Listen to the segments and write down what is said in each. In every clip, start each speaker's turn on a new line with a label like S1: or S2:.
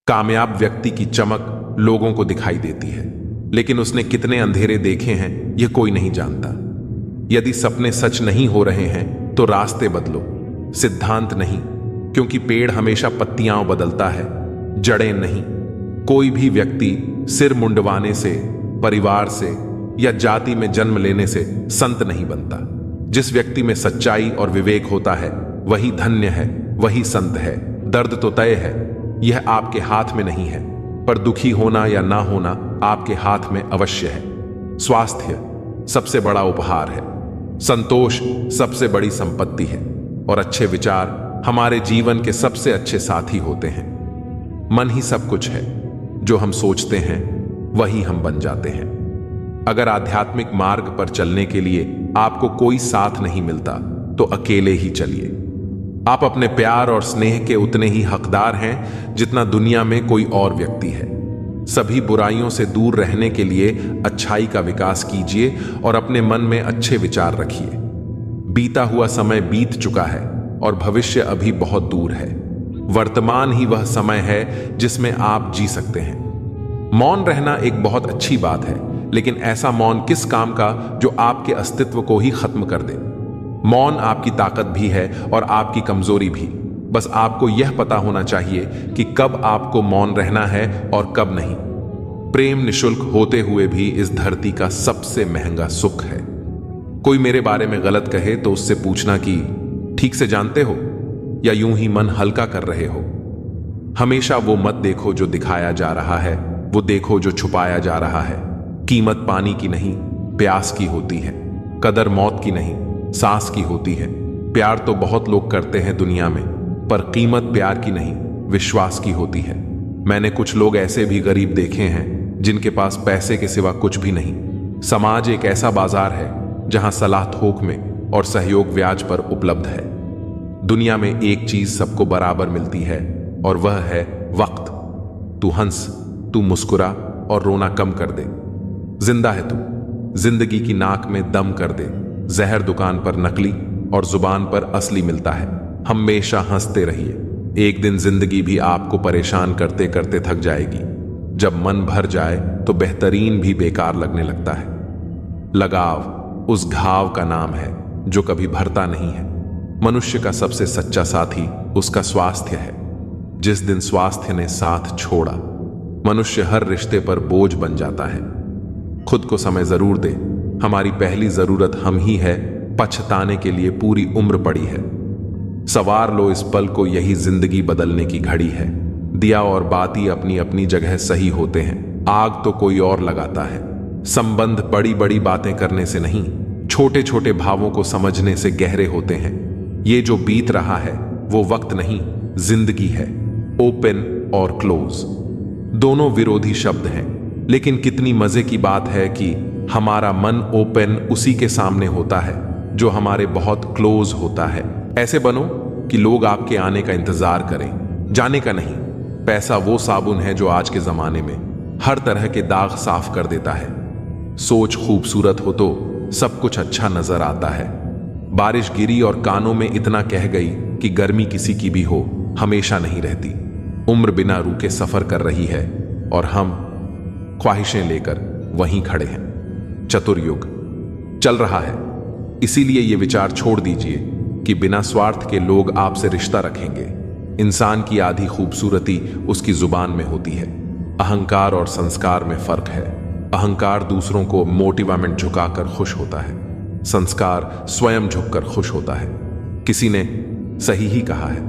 S1: कामयाब व्यक्ति की चमक लोगों को दिखाई देती है, लेकिन उसने कितने अंधेरे देखे हैं यह कोई नहीं जानता। यदि सपने सच नहीं हो रहे हैं तो रास्ते बदलो, सिद्धांत नहीं, क्योंकि पेड़ हमेशा पत्तियां बदलता है, जड़ें नहीं। कोई भी व्यक्ति सिर मुंडवाने से, परिवार से या जाति में जन्म लेने से संत नहीं बनता। जिस व्यक्ति में सच्चाई और विवेक होता है वही धन्य है, वही संत है। दर्द तो तय है, यह आपके हाथ में नहीं है, पर दुखी होना या ना होना आपके हाथ में अवश्य है। स्वास्थ्य सबसे बड़ा उपहार है, संतोष सबसे बड़ी संपत्ति है, और अच्छे विचार हमारे जीवन के सबसे अच्छे साथी होते हैं। मन ही सब कुछ है, जो हम सोचते हैं वही हम बन जाते हैं। अगर आध्यात्मिक मार्ग पर चलने के लिए आपको कोई साथ नहीं मिलता तो अकेले ही चलिए। आप अपने प्यार और स्नेह के उतने ही हकदार हैं जितना दुनिया में कोई और व्यक्ति है। सभी बुराइयों से दूर रहने के लिए अच्छाई का विकास कीजिए और अपने मन में अच्छे विचार रखिए। बीता हुआ समय बीत चुका है और भविष्य अभी बहुत दूर है। वर्तमान ही वह समय है जिसमें आप जी सकते हैं। मौन रहना एक बहुत अच्छी बात है, लेकिन ऐसा मौन किस काम का जो आपके अस्तित्व को ही खत्म कर दे। मौन आपकी ताकत भी है और आपकी कमजोरी भी। बस आपको यह पता होना चाहिए कि कब आपको मौन रहना है और कब नहीं। प्रेम निशुल्क होते हुए भी इस धरती का सबसे महंगा सुख है। कोई मेरे बारे में गलत कहे तो उससे पूछना कि ठीक से जानते हो या यूं ही मन हल्का कर रहे हो। हमेशा वो मत देखो जो दिखाया जा रहा है, वो देखो जो छुपाया जा रहा है। कीमत पानी की नहीं, प्यास की होती है। कदर मौत की नहीं, सांस की होती है। प्यार तो बहुत लोग करते हैं दुनिया में, पर कीमत प्यार की नहीं, विश्वास की होती है। मैंने कुछ लोग ऐसे भी गरीब देखे हैं जिनके पास पैसे के सिवा कुछ भी नहीं। समाज एक ऐसा बाजार है जहां सलाह थोक में और सहयोग ब्याज पर उपलब्ध है। दुनिया में एक चीज सबको बराबर मिलती है और वह है वक्त। तू हंस, तू मुस्कुरा और रोना कम कर दे। जिंदा है तू, जिंदगी की नाक में दम कर दे। जहर दुकान पर नकली और जुबान पर असली मिलता है। हमेशा हंसते रहिए। एक दिन जिंदगी भी आपको परेशान करते करते थक जाएगी। जब मन भर जाए तो बेहतरीन भी बेकार लगने लगता है। लगाव उस घाव का नाम है जो कभी भरता नहीं है। मनुष्य का सबसे सच्चा साथी उसका स्वास्थ्य है। जिस दिन स्वास्थ्य ने साथ छोड़ा, मनुष्य हर रिश्ते पर बोझ बन जाता है। खुद को समय जरूर दे। हमारी पहली जरूरत हम ही है, पछताने के लिए पूरी उम्र पड़ी है। सवार लो इस पल को, यही जिंदगी बदलने की घड़ी है। दिया और बाती अपनी अपनी जगह सही होते हैं, आग तो कोई और लगाता है। संबंध बड़ी बड़ी बातें करने से नहीं, छोटे छोटे भावों को समझने से गहरे होते हैं। ये जो बीत रहा है वो वक्त नहीं, जिंदगी है। ओपन और क्लोज दोनों विरोधी शब्द हैं, लेकिन कितनी मजे की बात है कि हमारा मन ओपन उसी के सामने होता है जो हमारे बहुत क्लोज होता है। ऐसे बनो कि लोग आपके आने का इंतजार करें, जाने का नहीं। पैसा वो साबुन है जो आज के जमाने में हर तरह के दाग साफ कर देता है। सोच खूबसूरत हो तो सब कुछ अच्छा नजर आता है। बारिश गिरी और कानों में इतना कह गई कि गर्मी किसी की भी हो, हमेशा नहीं रहती। उम्र बिना रुके सफर कर रही है और हम ख्वाहिशें लेकर वहीं खड़े हैं। चतुर्युग चल रहा है, इसीलिए ये विचार छोड़ दीजिए कि बिना स्वार्थ के लोग आपसे रिश्ता रखेंगे। इंसान की आधी खूबसूरती उसकी जुबान में होती है। अहंकार और संस्कार में फर्क है। अहंकार दूसरों को मोटिवेमेंट झुकाकर खुश होता है, संस्कार स्वयं झुककर खुश होता है। किसी ने सही ही कहा है,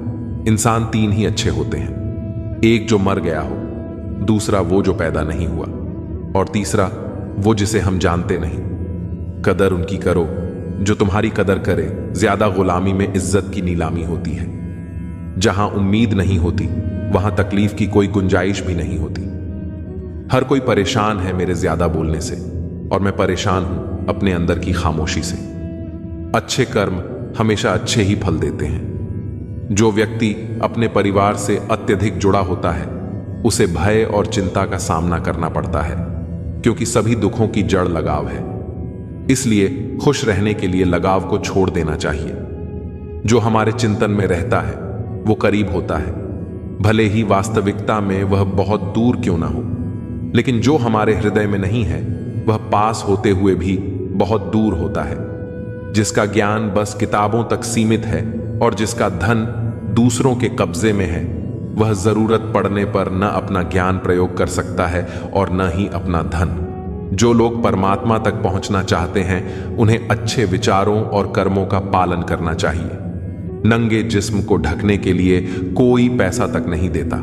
S1: इंसान तीन ही अच्छे होते हैं, एक जो मर गया हो, दूसरा वो जो पैदा नहीं हुआ, और तीसरा वो जिसे हम जानते नहीं। कदर उनकी करो जो तुम्हारी कदर करे। ज्यादा गुलामी में इज्जत की नीलामी होती है। जहां उम्मीद नहीं होती वहां तकलीफ की कोई गुंजाइश भी नहीं होती। हर कोई परेशान है मेरे ज्यादा बोलने से, और मैं परेशान हूं अपने अंदर की खामोशी से। अच्छे कर्म हमेशा अच्छे ही फल देते हैं। जो व्यक्ति अपने परिवार से अत्यधिक जुड़ा होता है उसे भय और चिंता का सामना करना पड़ता है, क्योंकि सभी दुखों की जड़ लगाव है। इसलिए खुश रहने के लिए लगाव को छोड़ देना चाहिए। जो हमारे चिंतन में रहता है वो करीब होता है। भले ही वास्तविकता में वह बहुत दूर क्यों ना हो। लेकिन जो हमारे हृदय में नहीं है वह पास होते हुए भी बहुत दूर होता है। जिसका ज्ञान बस किताबों तक सीमित है और जिसका धन दूसरों के कब्जे में है, वह जरूरत पड़ने पर न अपना ज्ञान प्रयोग कर सकता है और न ही अपना धन। जो लोग परमात्मा तक पहुंचना चाहते हैं उन्हें अच्छे विचारों और कर्मों का पालन करना चाहिए। नंगे जिस्म को ढकने के लिए कोई पैसा तक नहीं देता,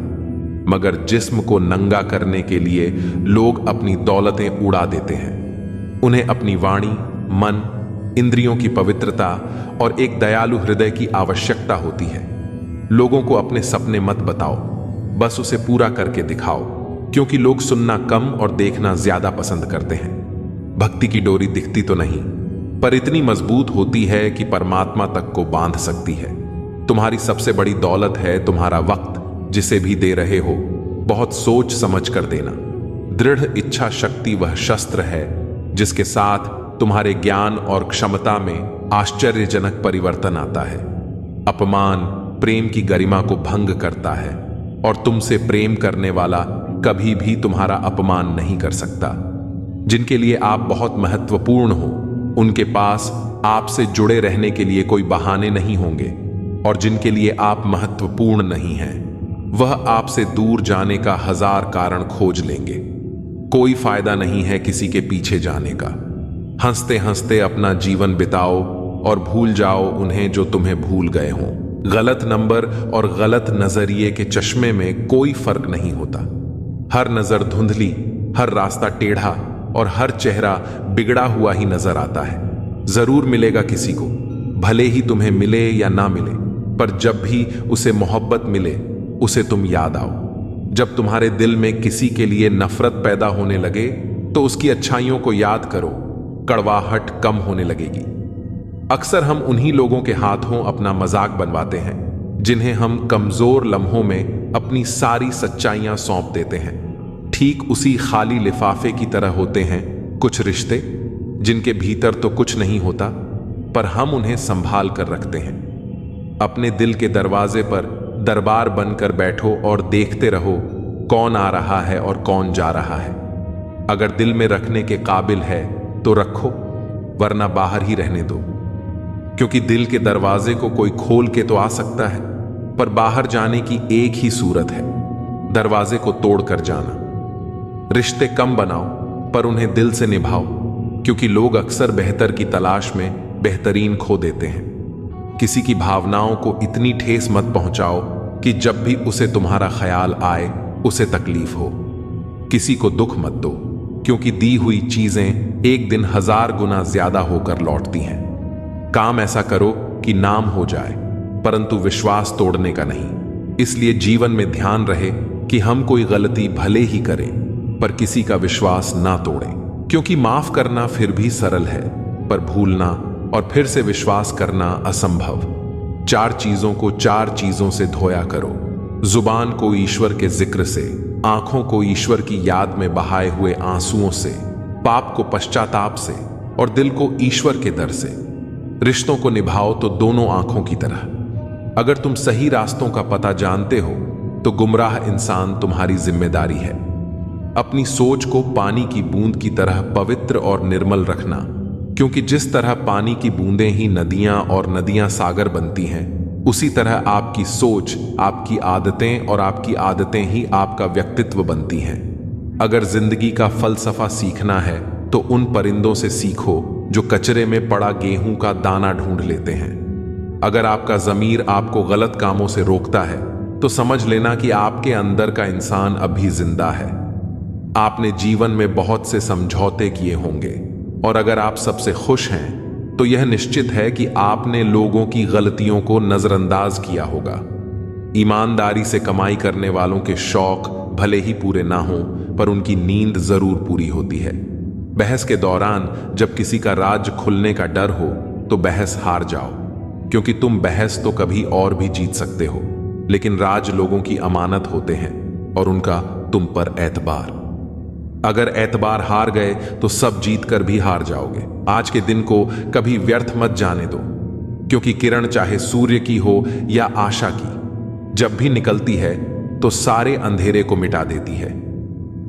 S1: मगर जिस्म को नंगा करने के लिए लोग अपनी दौलतें उड़ा देते हैं। उन्हें अपनी वाणी, मन, इंद्रियों की पवित्रता और एक दयालु हृदय की आवश्यकता होती है। लोगों को अपने सपने मत बताओ, बस उसे पूरा करके दिखाओ, क्योंकि लोग सुनना कम और देखना ज्यादा पसंद करते हैं। भक्ति की डोरी दिखती तो नहीं, पर इतनी मजबूत होती है कि परमात्मा तक को बांध सकती है। तुम्हारी सबसे बड़ी दौलत है तुम्हारा वक्त, जिसे भी दे रहे हो बहुत सोच समझ कर देना। दृढ़ इच्छा शक्ति वह शस्त्र है जिसके साथ तुम्हारे ज्ञान और क्षमता में आश्चर्यजनक परिवर्तन आता है। अपमान प्रेम की गरिमा को भंग करता है और तुमसे प्रेम करने वाला कभी भी तुम्हारा अपमान नहीं कर सकता। जिनके लिए आप बहुत महत्वपूर्ण हो, उनके पास आपसे जुड़े रहने के लिए कोई बहाने नहीं होंगे, और जिनके लिए आप महत्वपूर्ण नहीं हैं, वह आपसे दूर जाने का 1000 कारण खोज लेंगे। कोई फायदा नहीं है किसी के पीछे जाने का। हंसते हंसते अपना जीवन बिताओ और भूल जाओ उन्हें जो तुम्हें भूल गए हों। गलत नंबर और गलत नजरिए के चश्मे में कोई फर्क नहीं होता। हर नजर धुंधली, हर रास्ता टेढ़ा और हर चेहरा बिगड़ा हुआ ही नजर आता है। जरूर मिलेगा किसी को, भले ही तुम्हें मिले या ना मिले, पर जब भी उसे मोहब्बत मिले उसे तुम याद आओ। जब तुम्हारे दिल में किसी के लिए नफरत पैदा होने लगे तो उसकी अच्छाइयों को याद करो, कड़वाहट कम होने लगेगी। अक्सर हम उन्हीं लोगों के हाथों अपना मजाक बनवाते हैं जिन्हें हम कमजोर लम्हों में अपनी सारी सच्चाइयां सौंप देते हैं। ठीक उसी खाली लिफाफे की तरह होते हैं कुछ रिश्ते जिनके भीतर तो कुछ नहीं होता, पर हम उन्हें संभाल कर रखते हैं। अपने दिल के दरवाजे पर दरबार बनकर बैठो और देखते रहो कौन आ रहा है और कौन जा रहा है। अगर दिल में रखने के काबिल है तो रखो, वरना बाहर ही रहने दो, क्योंकि दिल के दरवाजे को कोई खोल के तो आ सकता है, पर बाहर जाने की एक ही सूरत है, दरवाजे को तोड़कर जाना। रिश्ते कम बनाओ पर उन्हें दिल से निभाओ, क्योंकि लोग अक्सर बेहतर की तलाश में बेहतरीन खो देते हैं। किसी की भावनाओं को इतनी ठेस मत पहुंचाओ कि जब भी उसे तुम्हारा ख्याल आए उसे तकलीफ हो। किसी को दुख मत दो, क्योंकि दी हुई चीजें एक दिन 1000 गुना ज्यादा होकर लौटती हैं। काम ऐसा करो कि नाम हो जाए, परंतु विश्वास तोड़ने का नहीं। इसलिए जीवन में ध्यान रहे कि हम कोई गलती भले ही करें, पर किसी का विश्वास ना तोड़ें, क्योंकि माफ करना फिर भी सरल है, पर भूलना और फिर से विश्वास करना असंभव। 4 चीजों को 4 चीजों से धोया करो। जुबान को ईश्वर के जिक्र से, आंखों को ईश्वर की याद में बहाए हुए आंसुओं से, पाप को पश्चाताप से और दिल को ईश्वर के दर से। रिश्तों को निभाओ तो दोनों आंखों की तरह। अगर तुम सही रास्तों का पता जानते हो तो गुमराह इंसान तुम्हारी जिम्मेदारी है। अपनी सोच को पानी की बूंद की तरह पवित्र और निर्मल रखना, क्योंकि जिस तरह पानी की बूंदें ही नदियां और नदियां सागर बनती हैं, उसी तरह आपकी सोच, आपकी आदतें और आपकी आदतें ही आपका व्यक्तित्व बनती हैं। अगर जिंदगी का फलसफा सीखना है तो उन परिंदों से सीखो जो कचरे में पड़ा गेहूं का दाना ढूंढ लेते हैं। अगर आपका ज़मीर आपको गलत कामों से रोकता है तो समझ लेना कि आपके अंदर का इंसान अभी जिंदा है। आपने जीवन में बहुत से समझौते किए होंगे, और अगर आप सबसे खुश हैं तो यह निश्चित है कि आपने लोगों की गलतियों को नजरअंदाज किया होगा। ईमानदारी से कमाई करने वालों के शौक भले ही पूरे ना हों, पर उनकी नींद जरूर पूरी होती है। बहस के दौरान जब किसी का राज खुलने का डर हो तो बहस हार जाओ, क्योंकि तुम बहस तो कभी और भी जीत सकते हो, लेकिन राज लोगों की अमानत होते हैं और उनका तुम पर एतबार। अगर एतबार हार गए तो सब जीत कर भी हार जाओगे। आज के दिन को कभी व्यर्थ मत जाने दो, क्योंकि किरण चाहे सूर्य की हो या आशा की, जब भी निकलती है तो सारे अंधेरे को मिटा देती है।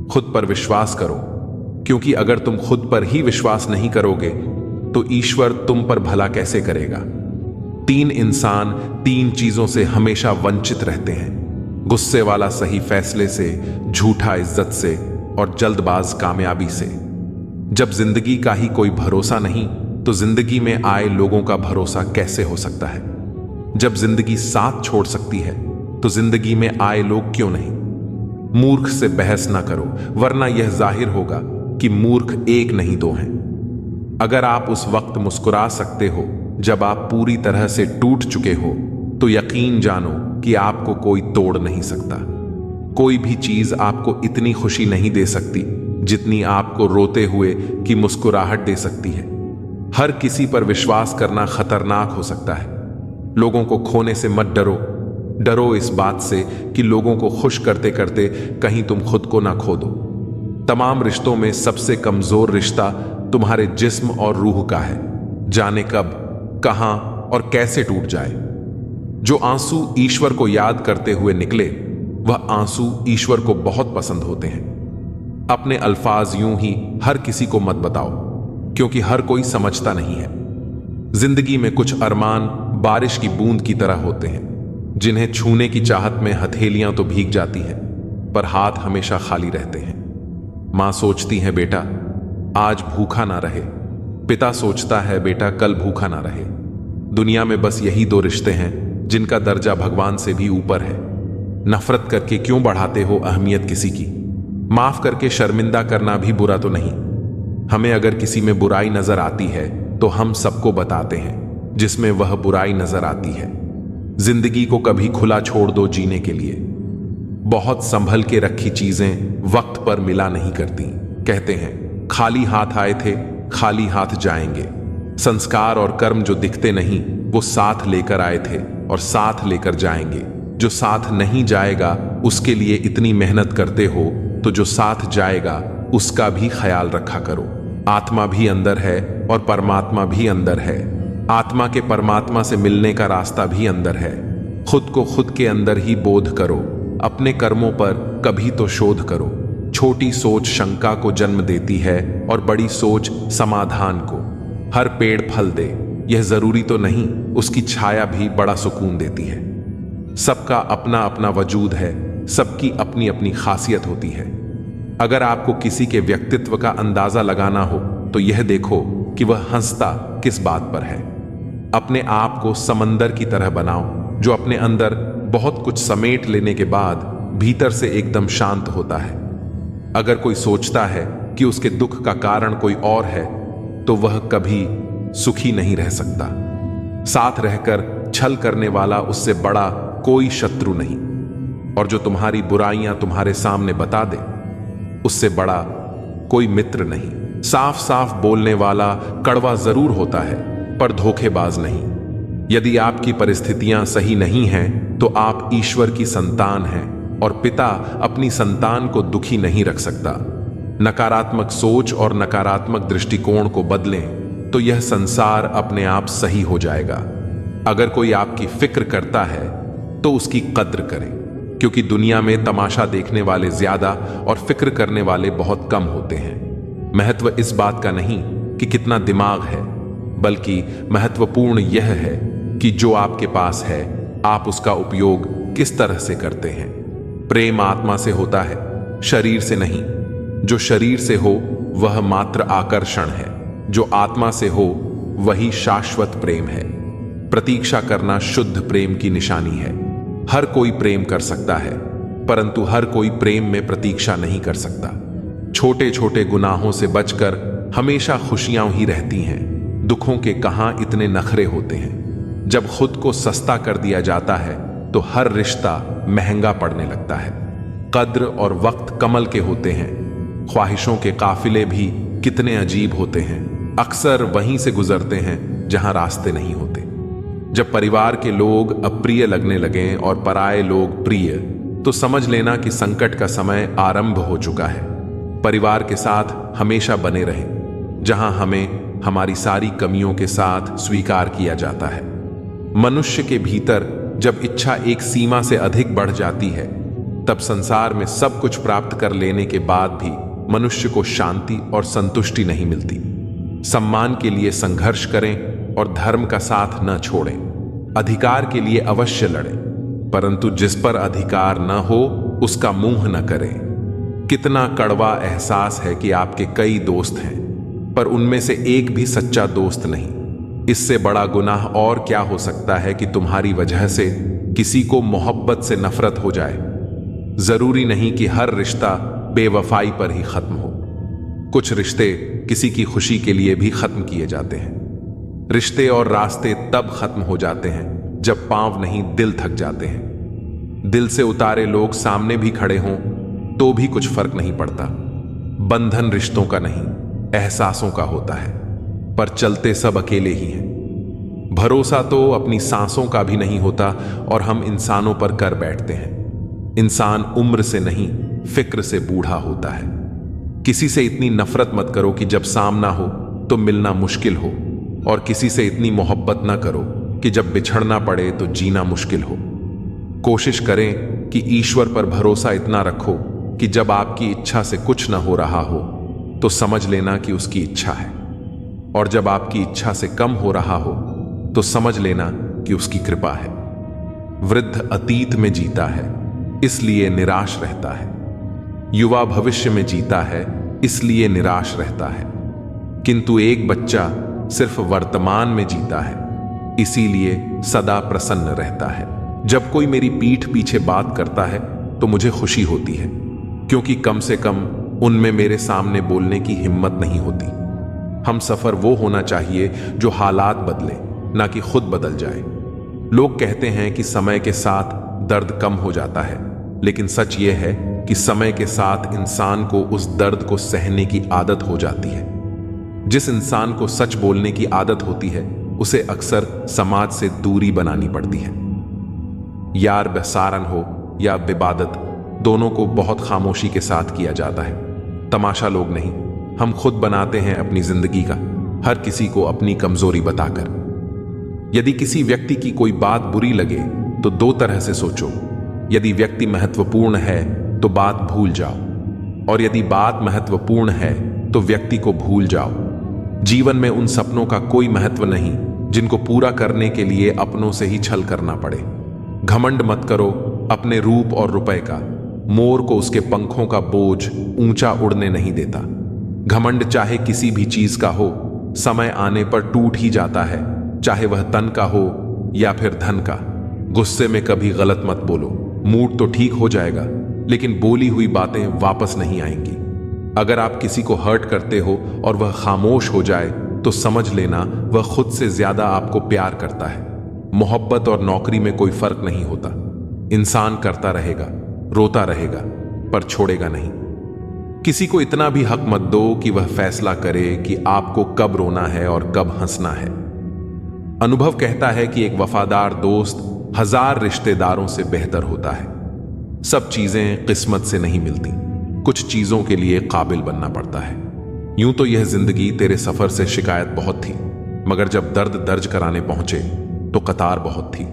S1: खुद पर विश्वास करो, क्योंकि अगर तुम खुद पर ही विश्वास नहीं करोगे तो ईश्वर तुम पर भला कैसे करेगा। 3 इंसान 3 चीजों से हमेशा वंचित रहते हैं: गुस्से वाला सही फैसले से, झूठा इज्जत से और जल्दबाज कामयाबी से। जब जिंदगी का ही कोई भरोसा नहीं तो जिंदगी में आए लोगों का भरोसा कैसे हो सकता है। जब जिंदगी साथ छोड़ सकती है तो जिंदगी में आए लोग क्यों नहीं। मूर्ख से बहस ना करो, वरना यह जाहिर होगा कि मूर्ख एक नहीं 2 हैं। अगर आप उस वक्त मुस्कुरा सकते हो जब आप पूरी तरह से टूट चुके हो तो यकीन जानो कि आपको कोई तोड़ नहीं सकता। कोई भी चीज आपको इतनी खुशी नहीं दे सकती जितनी आपको रोते हुए की मुस्कुराहट दे सकती है। हर किसी पर विश्वास करना खतरनाक हो सकता है। लोगों को खोने से मत डरो, डरो इस बात से कि लोगों को खुश करते करते कहीं तुम खुद को ना खो दो। तमाम रिश्तों में सबसे कमजोर रिश्ता तुम्हारे जिस्म और रूह का है। जाने कब, कहां और कैसे टूट जाए। जो आंसू ईश्वर को याद करते हुए निकले वह आंसू ईश्वर को बहुत पसंद होते हैं। अपने अल्फाज यूं ही हर किसी को मत बताओ, क्योंकि हर कोई समझता नहीं है। जिंदगी में कुछ अरमान बारिश की बूंद की तरह होते हैं, जिन्हें छूने की चाहत में हथेलियां तो भीग जाती हैं, पर हाथ हमेशा खाली रहते हैं। मां सोचती है बेटा आज भूखा ना रहे, पिता सोचता है बेटा कल भूखा ना रहे। दुनिया में बस यही 2 रिश्ते हैं जिनका दर्जा भगवान से भी ऊपर है। नफरत करके क्यों बढ़ाते हो अहमियत किसी की। माफ करके शर्मिंदा करना भी बुरा तो नहीं। हमें अगर किसी में बुराई नजर आती है तो हम सबको बताते हैं जिसमें वह बुराई नजर आती है। जिंदगी को कभी खुला छोड़ दो जीने के लिए। बहुत संभल के रखी चीजें वक्त पर मिला नहीं करती। कहते हैं खाली हाथ आए थे खाली हाथ जाएंगे। संस्कार और कर्म जो दिखते नहीं वो साथ लेकर आए थे और साथ लेकर जाएंगे। जो साथ नहीं जाएगा उसके लिए इतनी मेहनत करते हो तो जो साथ जाएगा उसका भी ख्याल रखा करो। आत्मा भी अंदर है और परमात्मा भी अंदर है। आत्मा के परमात्मा से मिलने का रास्ता भी अंदर है। खुद को खुद के अंदर ही बोध करो। अपने कर्मों पर कभी तो शोध करो। छोटी सोच शंका को जन्म देती है और बड़ी सोच समाधान को। हर पेड़ फल दे यह जरूरी तो नहीं, उसकी छाया भी बड़ा सुकून देती है। सबका अपना अपना वजूद है, सबकी अपनी अपनी खासियत होती है। अगर आपको किसी के व्यक्तित्व का अंदाजा लगाना हो तो यह देखो कि वह हंसता किस बात पर है। अपने आप को समंदर की तरह बनाओ जो अपने अंदर बहुत कुछ समेट लेने के बाद भीतर से एकदम शांत होता है। अगर कोई सोचता है कि उसके दुख का कारण कोई और है तो वह कभी सुखी नहीं रह सकता। साथ रहकर छल करने वाला उससे बड़ा कोई शत्रु नहीं, और जो तुम्हारी बुराइयां तुम्हारे सामने बता दे उससे बड़ा कोई मित्र नहीं। साफ साफ बोलने वाला कड़वा जरूर होता है पर धोखेबाज नहीं। यदि आपकी परिस्थितियां सही नहीं हैं तो आप ईश्वर की संतान हैं और पिता अपनी संतान को दुखी नहीं रख सकता। नकारात्मक सोच और नकारात्मक दृष्टिकोण को बदलें तो यह संसार अपने आप सही हो जाएगा। अगर कोई आपकी फिक्र करता है तो उसकी कद्र करें, क्योंकि दुनिया में तमाशा देखने वाले ज्यादा और फिक्र करने वाले बहुत कम होते हैं। महत्व इस बात का नहीं कि कितना दिमाग है, बल्कि महत्वपूर्ण यह है कि जो आपके पास है आप उसका उपयोग किस तरह से करते हैं। प्रेम आत्मा से होता है, शरीर से नहीं। जो शरीर से हो वह मात्र आकर्षण है, जो आत्मा से हो वही शाश्वत प्रेम है। प्रतीक्षा करना शुद्ध प्रेम की निशानी है। हर कोई प्रेम कर सकता है, परंतु हर कोई प्रेम में प्रतीक्षा नहीं कर सकता। छोटे छोटे गुनाहों से बचकर हमेशा खुशियां ही रहती हैं। दुखों के कहां इतने नखरे होते हैं। जब खुद को सस्ता कर दिया जाता है तो हर रिश्ता महंगा पड़ने लगता है। कद्र और वक्त कमल के होते हैं। ख्वाहिशों के काफिले भी कितने अजीब होते हैं, अक्सर वहीं से गुजरते हैं जहां रास्ते नहीं होते। जब परिवार के लोग अप्रिय लगने लगें और पराये लोग प्रिय, तो समझ लेना कि संकट का समय आरंभ हो चुका है। परिवार के साथ हमेशा बने रहें, जहां हमें हमारी सारी कमियों के साथ स्वीकार किया जाता है। मनुष्य के भीतर जब इच्छा एक सीमा से अधिक बढ़ जाती है तब संसार में सब कुछ प्राप्त कर लेने के बाद भी मनुष्य को शांति और संतुष्टि नहीं मिलती। सम्मान के लिए संघर्ष करें और धर्म का साथ न छोड़ें। अधिकार के लिए अवश्य लड़ें, परंतु जिस पर अधिकार न हो उसका मुंह न करें। कितना कड़वा एहसास है कि आपके कई दोस्त हैं, पर उनमें से एक भी सच्चा दोस्त नहीं। इससे बड़ा गुनाह और क्या हो सकता है कि तुम्हारी वजह से किसी को मोहब्बत से नफरत हो जाए। जरूरी नहीं कि हर रिश्ता बेवफाई पर ही खत्म हो। कुछ रिश्ते किसी की खुशी के लिए भी खत्म किए जाते हैं। रिश्ते और रास्ते तब खत्म हो जाते हैं जब पांव नहीं दिल थक जाते हैं। दिल से उतारे लोग सामने भी खड़े हों तो भी कुछ फर्क नहीं पड़ता। बंधन रिश्तों का नहीं, एहसासों का होता है, पर चलते सब अकेले ही हैं। भरोसा तो अपनी सांसों का भी नहीं होता और हम इंसानों पर कर बैठते हैं। इंसान उम्र से नहीं, फिक्र से बूढ़ा होता है। किसी से इतनी नफरत मत करो कि जब सामना हो तो मिलना मुश्किल हो, और किसी से इतनी मोहब्बत ना करो कि जब बिछड़ना पड़े तो जीना मुश्किल हो। कोशिश करें कि ईश्वर पर भरोसा इतना रखो कि जब आपकी इच्छा से कुछ ना हो रहा हो तो समझ लेना कि उसकी इच्छा है, और जब आपकी इच्छा से कम हो रहा हो तो समझ लेना कि उसकी कृपा है। वृद्ध अतीत में जीता है इसलिए निराश रहता है, युवा भविष्य में जीता है इसलिए निराश रहता है, किंतु एक बच्चा सिर्फ वर्तमान में जीता है इसीलिए सदा प्रसन्न रहता है। जब कोई मेरी पीठ पीछे बात करता है तो मुझे खुशी होती है, क्योंकि कम से कम उनमें मेरे सामने बोलने की हिम्मत नहीं होती। हम सफर वो होना चाहिए जो हालात बदले, ना कि खुद बदल जाए। लोग कहते हैं कि समय के साथ दर्द कम हो जाता है, लेकिन सच ये है कि समय के साथ इंसान को उस दर्द को सहने की आदत हो जाती है। जिस इंसान को सच बोलने की आदत होती है उसे अक्सर समाज से दूरी बनानी पड़ती है। यार बेसारन हो या बिबादत, दोनों को बहुत खामोशी के साथ किया जाता है। तमाशा लोग नहीं, हम खुद बनाते हैं अपनी जिंदगी का, हर किसी को अपनी कमजोरी बताकर। यदि किसी व्यक्ति की कोई बात बुरी लगे तो दो तरह से सोचो। यदि व्यक्ति महत्वपूर्ण है तो बात भूल जाओ, और यदि बात महत्वपूर्ण है तो व्यक्ति को भूल जाओ। जीवन में उन सपनों का कोई महत्व नहीं जिनको पूरा करने के लिए अपनों से ही छल करना पड़े। घमंड मत करो अपने रूप और रुपए का। मोर को उसके पंखों का बोझ ऊंचा उड़ने नहीं देता। घमंड चाहे किसी भी चीज का हो, समय आने पर टूट ही जाता है, चाहे वह तन का हो या फिर धन का। गुस्से में कभी गलत मत बोलो, मूड तो ठीक हो जाएगा लेकिन बोली हुई बातें वापस नहीं आएंगी। अगर आप किसी को हर्ट करते हो और वह खामोश हो जाए तो समझ लेना वह खुद से ज्यादा आपको प्यार करता है। मोहब्बत और नौकरी में कोई फर्क नहीं होता। इंसान करता रहेगा, रोता रहेगा, पर छोड़ेगा नहीं। किसी को इतना भी हक मत दो कि वह फैसला करे कि आपको कब रोना है और कब हंसना है। अनुभव कहता है कि एक वफादार दोस्त 1000 रिश्तेदारों से बेहतर होता है। सब चीजें किस्मत से नहीं मिलती, कुछ चीजों के लिए काबिल बनना पड़ता है। यूं तो यह जिंदगी तेरे सफर से शिकायत बहुत थी, मगर जब दर्द दर्ज कराने पहुंचे तो कतार बहुत थी।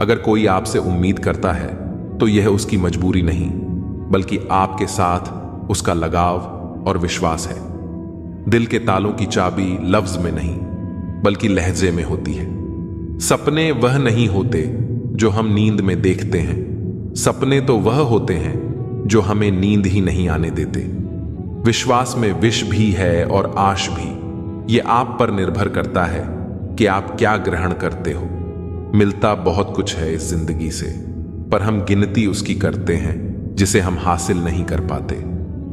S1: अगर कोई आपसे उम्मीद करता है तो यह उसकी मजबूरी नहीं, बल्कि आपके साथ उसका लगाव और विश्वास है। दिल के तालों की चाबी लफ्ज में नहीं बल्कि लहजे में होती है। सपने वह नहीं होते जो हम नींद में देखते हैं, सपने तो वह होते हैं जो हमें नींद ही नहीं आने देते। विश्वास में विष भी है और आश भी। ये आप पर निर्भर करता है कि आप क्या ग्रहण करते हो। मिलता बहुत कुछ है इस जिंदगी से, पर हम गिनती उसकी करते हैं जिसे हम हासिल नहीं कर पाते।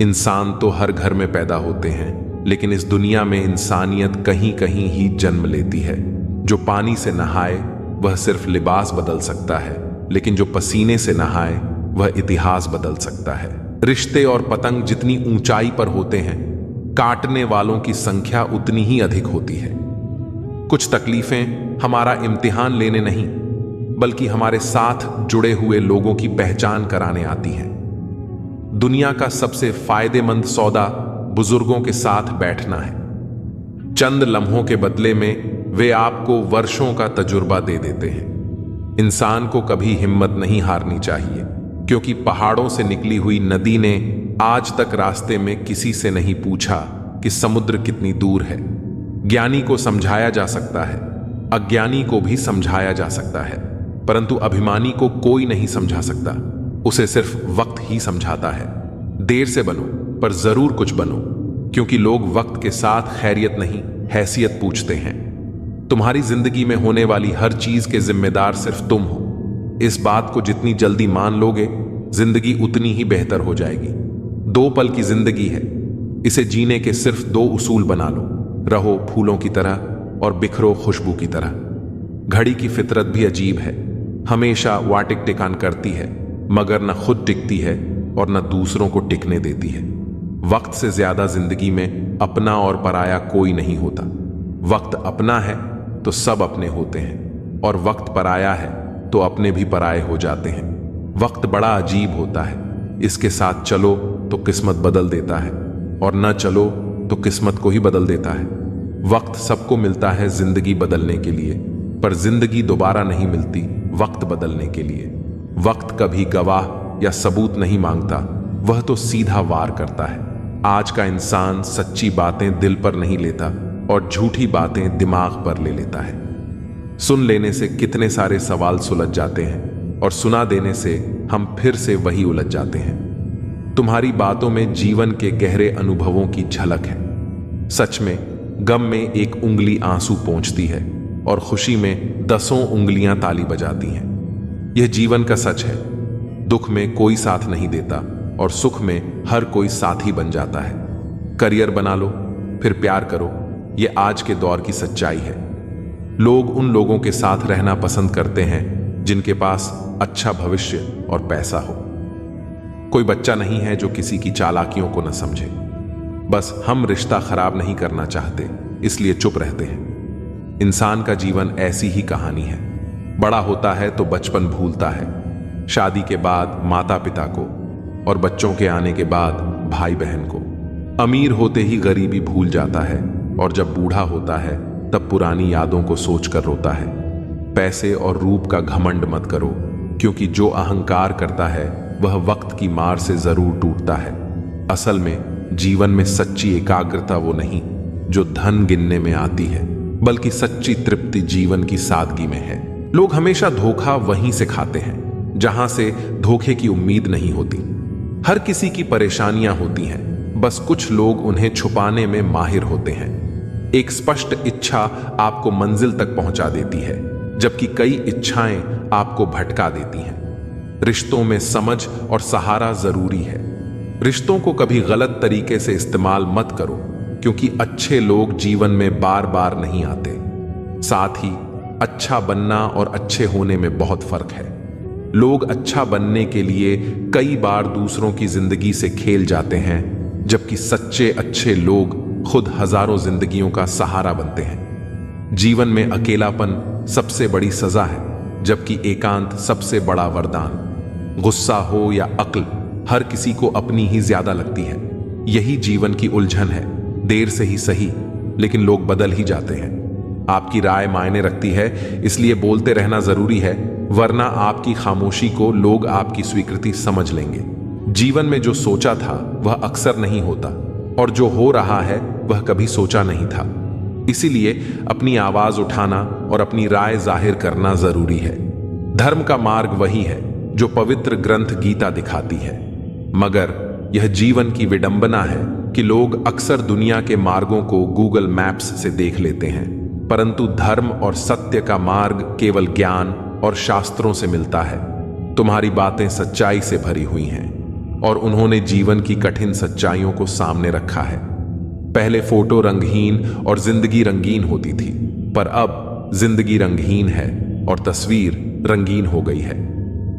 S1: इंसान तो हर घर में पैदा होते हैं, लेकिन इस दुनिया में इंसानियत कहीं कहीं ही जन्म लेती है। जो पानी से नहाए वह सिर्फ लिबास बदल सकता है, लेकिन जो पसीने से नहाए वह इतिहास बदल सकता है। रिश्ते और पतंग जितनी ऊंचाई पर होते हैं, काटने वालों की संख्या उतनी ही अधिक होती है। कुछ तकलीफें हमारा इम्तिहान लेने नहीं, बल्कि हमारे साथ जुड़े हुए लोगों की पहचान कराने आती हैं। दुनिया का सबसे फायदेमंद सौदा बुजुर्गों के साथ बैठना है। चंद लम्हों के बदले में वे आपको वर्षों का तजुर्बा दे देते हैं। इंसान को कभी हिम्मत नहीं हारनी चाहिए, क्योंकि पहाड़ों से निकली हुई नदी ने आज तक रास्ते में किसी से नहीं पूछा कि समुद्र कितनी दूर है। ज्ञानी को समझाया जा सकता है, अज्ञानी को भी समझाया जा सकता है, परंतु अभिमानी को कोई नहीं समझा सकता। उसे सिर्फ वक्त ही समझाता है। देर से बनो पर जरूर कुछ बनो, क्योंकि लोग वक्त के साथ खैरियत नहीं हैसियत पूछते हैं। तुम्हारी जिंदगी में होने वाली हर चीज के जिम्मेदार सिर्फ तुम हो। इस बात को जितनी जल्दी मान लोगे, जिंदगी उतनी ही बेहतर हो जाएगी। 2 पल की जिंदगी है, इसे जीने के सिर्फ 2 उसूल बना लो। रहो फूलों की तरह और बिखरो खुशबू की तरह। घड़ी की फितरत भी अजीब है, हमेशा वाटिक टिकान करती है, मगर न खुद टिकती है और न दूसरों को टिकने देती है। वक्त से ज्यादा जिंदगी में अपना और पराया कोई नहीं होता। वक्त अपना है तो सब अपने होते हैं, और वक्त पराया है तो अपने भी पराये हो जाते हैं। वक्त बड़ा अजीब होता है, इसके साथ चलो तो किस्मत बदल देता है, और न चलो तो किस्मत को ही बदल देता है। वक्त सबको मिलता है जिंदगी बदलने के लिए, पर जिंदगी दोबारा नहीं मिलती वक्त बदलने के लिए। वक्त कभी गवाह या सबूत नहीं मांगता, वह तो सीधा वार करता है। आज का इंसान सच्ची बातें दिल पर नहीं लेता और झूठी बातें दिमाग पर ले लेता है। सुन लेने से कितने सारे सवाल सुलझ जाते हैं, और सुना देने से हम फिर से वही उलझ जाते हैं। तुम्हारी बातों में जीवन के गहरे अनुभवों की झलक है। सच में गम में एक उंगली आंसू पोंछती है और खुशी में 10 उंगलियां ताली बजाती हैं। यह जीवन का सच है। दुख में कोई साथ नहीं देता और सुख में हर कोई साथी बन जाता है। करियर बना लो, फिर प्यार करो, यह आज के दौर की सच्चाई है। लोग उन लोगों के साथ रहना पसंद करते हैं जिनके पास अच्छा भविष्य और पैसा हो। कोई बच्चा नहीं है जो किसी की चालाकियों को न समझे। बस हम रिश्ता खराब नहीं करना चाहते, इसलिए चुप रहते हैं। इंसान का जीवन ऐसी ही कहानी है। बड़ा होता है तो बचपन भूलता है, शादी के बाद माता पिता को, और बच्चों के आने के बाद भाई बहन को। अमीर होते ही गरीबी भूल जाता है, और जब बूढ़ा होता है तब पुरानी यादों को सोचकर रोता है। पैसे और रूप का घमंड मत करो, क्योंकि जो अहंकार करता है वह वक्त की मार से जरूर टूटता है। असल में जीवन में सच्ची एकाग्रता वो नहीं जो धन गिनने में आती है, बल्कि सच्ची तृप्ति जीवन की सादगी में है। लोग हमेशा धोखा वहीं से खाते हैं जहां से धोखे की उम्मीद नहीं होती। हर किसी की परेशानियां होती हैं, बस कुछ लोग उन्हें छुपाने में माहिर होते हैं। एक स्पष्ट इच्छा आपको मंजिल तक पहुंचा देती है, जबकि कई इच्छाएं आपको भटका देती हैं। रिश्तों में समझ और सहारा जरूरी है। रिश्तों को कभी गलत तरीके से इस्तेमाल मत करो, क्योंकि अच्छे लोग जीवन में बार बार नहीं आते। साथ ही अच्छा बनना और अच्छे होने में बहुत फर्क है। लोग अच्छा बनने के लिए कई बार दूसरों की जिंदगी से खेल जाते हैं, जबकि सच्चे अच्छे लोग खुद हजारों जिंदगियों का सहारा बनते हैं। जीवन में अकेलापन सबसे बड़ी सजा है, जबकि एकांत सबसे बड़ा वरदान। गुस्सा हो या अक्ल, हर किसी को अपनी ही ज्यादा लगती है। यही जीवन की उलझन है। देर से ही सही, लेकिन लोग बदल ही जाते हैं। आपकी राय मायने रखती है, इसलिए बोलते रहना जरूरी है, वरना आपकी खामोशी को लोग आपकी स्वीकृति समझ लेंगे। जीवन में जो सोचा था वह अक्सर नहीं होता, और जो हो रहा है वह कभी सोचा नहीं था। इसीलिए अपनी आवाज उठाना और अपनी राय जाहिर करना जरूरी है। धर्म का मार्ग वही है जो पवित्र ग्रंथ गीता दिखाती है, मगर यह जीवन की विडंबना है कि लोग अक्सर दुनिया के मार्गों को गूगल मैप्स से देख लेते हैं, परंतु धर्म और सत्य का मार्ग केवल ज्ञान और शास्त्रों से मिलता है। तुम्हारी बातें सच्चाई से भरी हुई हैं, और उन्होंने जीवन की कठिन सच्चाइयों को सामने रखा है। पहले फोटो रंगहीन और जिंदगी रंगीन होती थी, पर अब जिंदगी रंगहीन है और तस्वीर रंगीन हो गई है।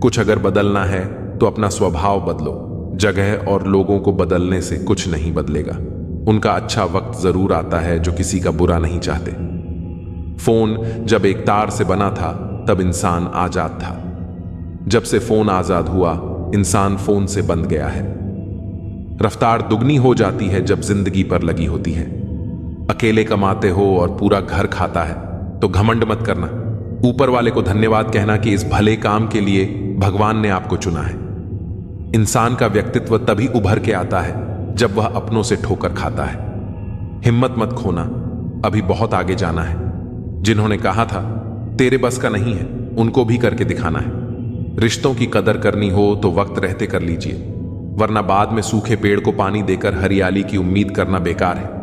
S1: कुछ अगर बदलना है तो अपना स्वभाव बदलो। जगह और लोगों को बदलने से कुछ नहीं बदलेगा। उनका अच्छा वक्त जरूर आता है जो किसी का बुरा नहीं चाहते। फोन जब एक तार से बना था तब इंसान आजाद था। जब से फोन आजाद हुआ, इंसान फोन से बंध गया है। रफ्तार दुगनी हो जाती है जब जिंदगी पर लगी होती है। अकेले कमाते हो और पूरा घर खाता है तो घमंड मत करना। ऊपर वाले को धन्यवाद कहना कि इस भले काम के लिए भगवान ने आपको चुना है। इंसान का व्यक्तित्व तभी उभर के आता है जब वह अपनों से ठोकर खाता है। हिम्मत मत खोना, अभी बहुत आगे जाना है। जिन्होंने कहा था तेरे बस का नहीं है, उनको भी करके दिखाना है। रिश्तों की कदर करनी हो तो वक्त रहते कर लीजिए, वरना बाद में सूखे पेड़ को पानी देकर हरियाली की उम्मीद करना बेकार है।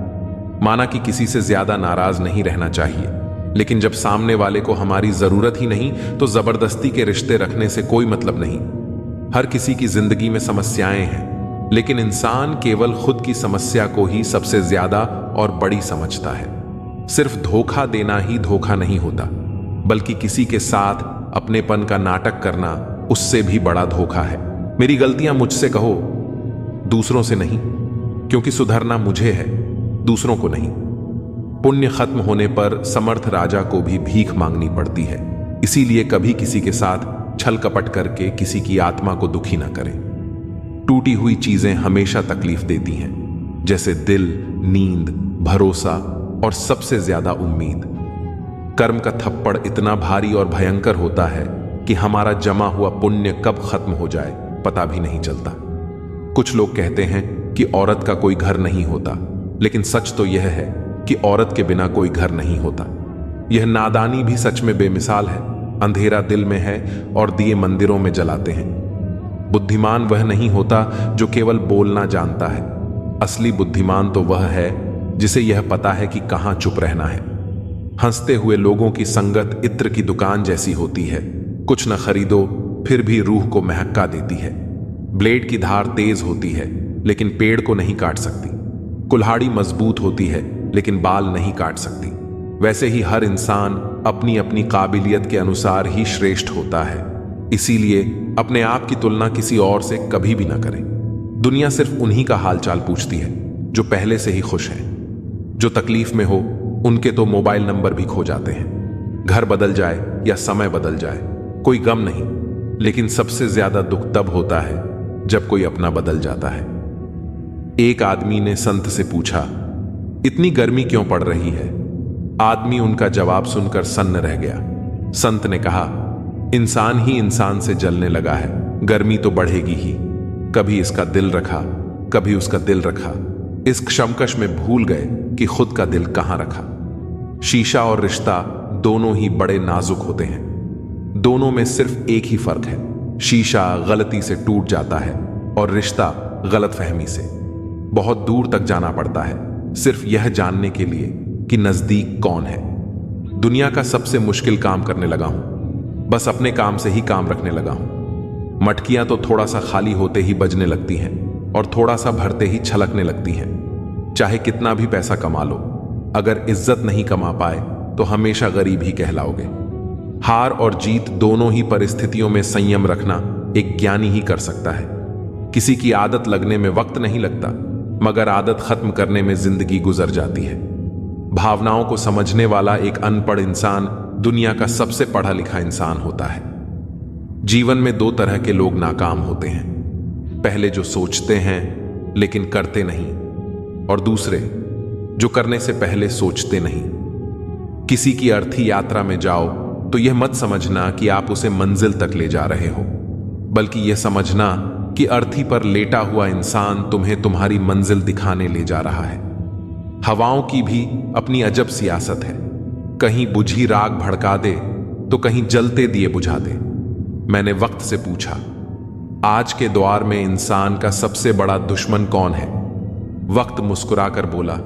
S1: माना कि किसी से ज्यादा नाराज नहीं रहना चाहिए, लेकिन जब सामने वाले को हमारी जरूरत ही नहीं तो जबरदस्ती के रिश्ते रखने से कोई मतलब नहीं। हर किसी की जिंदगी में समस्याएं हैं, लेकिन इंसान केवल खुद की समस्या को ही सबसे ज्यादा और बड़ी समझता है। सिर्फ धोखा देना ही धोखा नहीं होता, बल्कि किसी के साथ अपनेपन का नाटक करना उससे भी बड़ा धोखा है। मेरी गलतियां मुझसे कहो, दूसरों से नहीं, क्योंकि सुधरना मुझे है, दूसरों को नहीं। पुण्य खत्म होने पर समर्थ राजा को भी भीख मांगनी पड़ती है, इसीलिए कभी किसी के साथ छल कपट करके किसी की आत्मा को दुखी ना करें। टूटी हुई चीजें हमेशा तकलीफ देती हैं, जैसे दिल, नींद, भरोसा और सबसे ज्यादा उम्मीद। कर्म का थप्पड़ इतना भारी और भयंकर होता है कि हमारा जमा हुआ पुण्य कब खत्म हो जाए पता भी नहीं चलता। कुछ लोग कहते हैं कि औरत का कोई घर नहीं होता, लेकिन सच तो यह है कि औरत के बिना कोई घर नहीं होता। यह नादानी भी सच में बेमिसाल है। अंधेरा दिल में है और दिए मंदिरों में जलाते हैं। बुद्धिमान वह नहीं होता जो केवल बोलना जानता है। असली बुद्धिमान तो वह है जिसे यह पता है कि कहां चुप रहना है। हंसते हुए लोगों की संगत इत्र की दुकान जैसी होती है, कुछ न खरीदो फिर भी रूह को महका देती है। ब्लेड की धार तेज होती है लेकिन पेड़ को नहीं काट सकती। कुल्हाड़ी मजबूत होती है लेकिन बाल नहीं काट सकती। वैसे ही हर इंसान अपनी अपनी काबिलियत के अनुसार ही श्रेष्ठ होता है। इसीलिए अपने आप की तुलना किसी और से कभी भी ना करें। दुनिया सिर्फ उन्हीं का हालचाल पूछती है जो पहले से ही खुश हैं। जो तकलीफ में हो उनके तो मोबाइल नंबर भी खो जाते हैं। घर बदल जाए या समय बदल जाए कोई गम नहीं, लेकिन सबसे ज्यादा दुख तब होता है जब कोई अपना बदल जाता है। एक आदमी ने संत से पूछा, इतनी गर्मी क्यों पड़ रही है? आदमी उनका जवाब सुनकर सन्न रह गया। संत ने कहा, इंसान ही इंसान से जलने लगा है, गर्मी तो बढ़ेगी ही। कभी इसका दिल रखा, कभी उसका दिल रखा, इस क्षमकश में भूल गए कि खुद का दिल कहां रखा। शीशा और रिश्ता दोनों ही बड़े नाजुक होते हैं। दोनों में सिर्फ एक ही फर्क है, शीशा गलती से टूट जाता है और रिश्ता गलतफहमी से। बहुत दूर तक जाना पड़ता है सिर्फ यह जानने के लिए कि नजदीक कौन है। दुनिया का सबसे मुश्किल काम करने लगा हूं, बस अपने काम से ही काम रखने लगा हूं। मटकियां तो थोड़ा सा खाली होते ही बजने लगती हैं और थोड़ा सा भरते ही छलकने लगती हैं। चाहे कितना भी पैसा कमा लो, अगर इज्जत नहीं कमा पाए तो हमेशा गरीब ही कहलाओगे। हार और जीत दोनों ही परिस्थितियों में संयम रखना एक ज्ञानी ही कर सकता है। किसी की आदत लगने में वक्त नहीं लगता, मगर आदत खत्म करने में जिंदगी गुजर जाती है। भावनाओं को समझने वाला एक अनपढ़ इंसान दुनिया का सबसे पढ़ा लिखा इंसान होता है। जीवन में दो तरह के लोग नाकाम होते हैं, पहले जो सोचते हैं लेकिन करते नहीं, और दूसरे जो करने से पहले सोचते नहीं। किसी की अर्थी यात्रा में जाओ तो यह मत समझना कि आप उसे मंजिल तक ले जा रहे हो, बल्कि यह समझना कि अर्थी पर लेटा हुआ इंसान तुम्हें तुम्हारी मंजिल दिखाने ले जा रहा है। हवाओं की भी अपनी अजब सियासत है, कहीं बुझी राग भड़का दे तो कहीं जलते दिए बुझा दे। मैंने वक्त से पूछा, आज के दौर में इंसान का सबसे बड़ा दुश्मन कौन है? वक्त मुस्कुराकर बोला,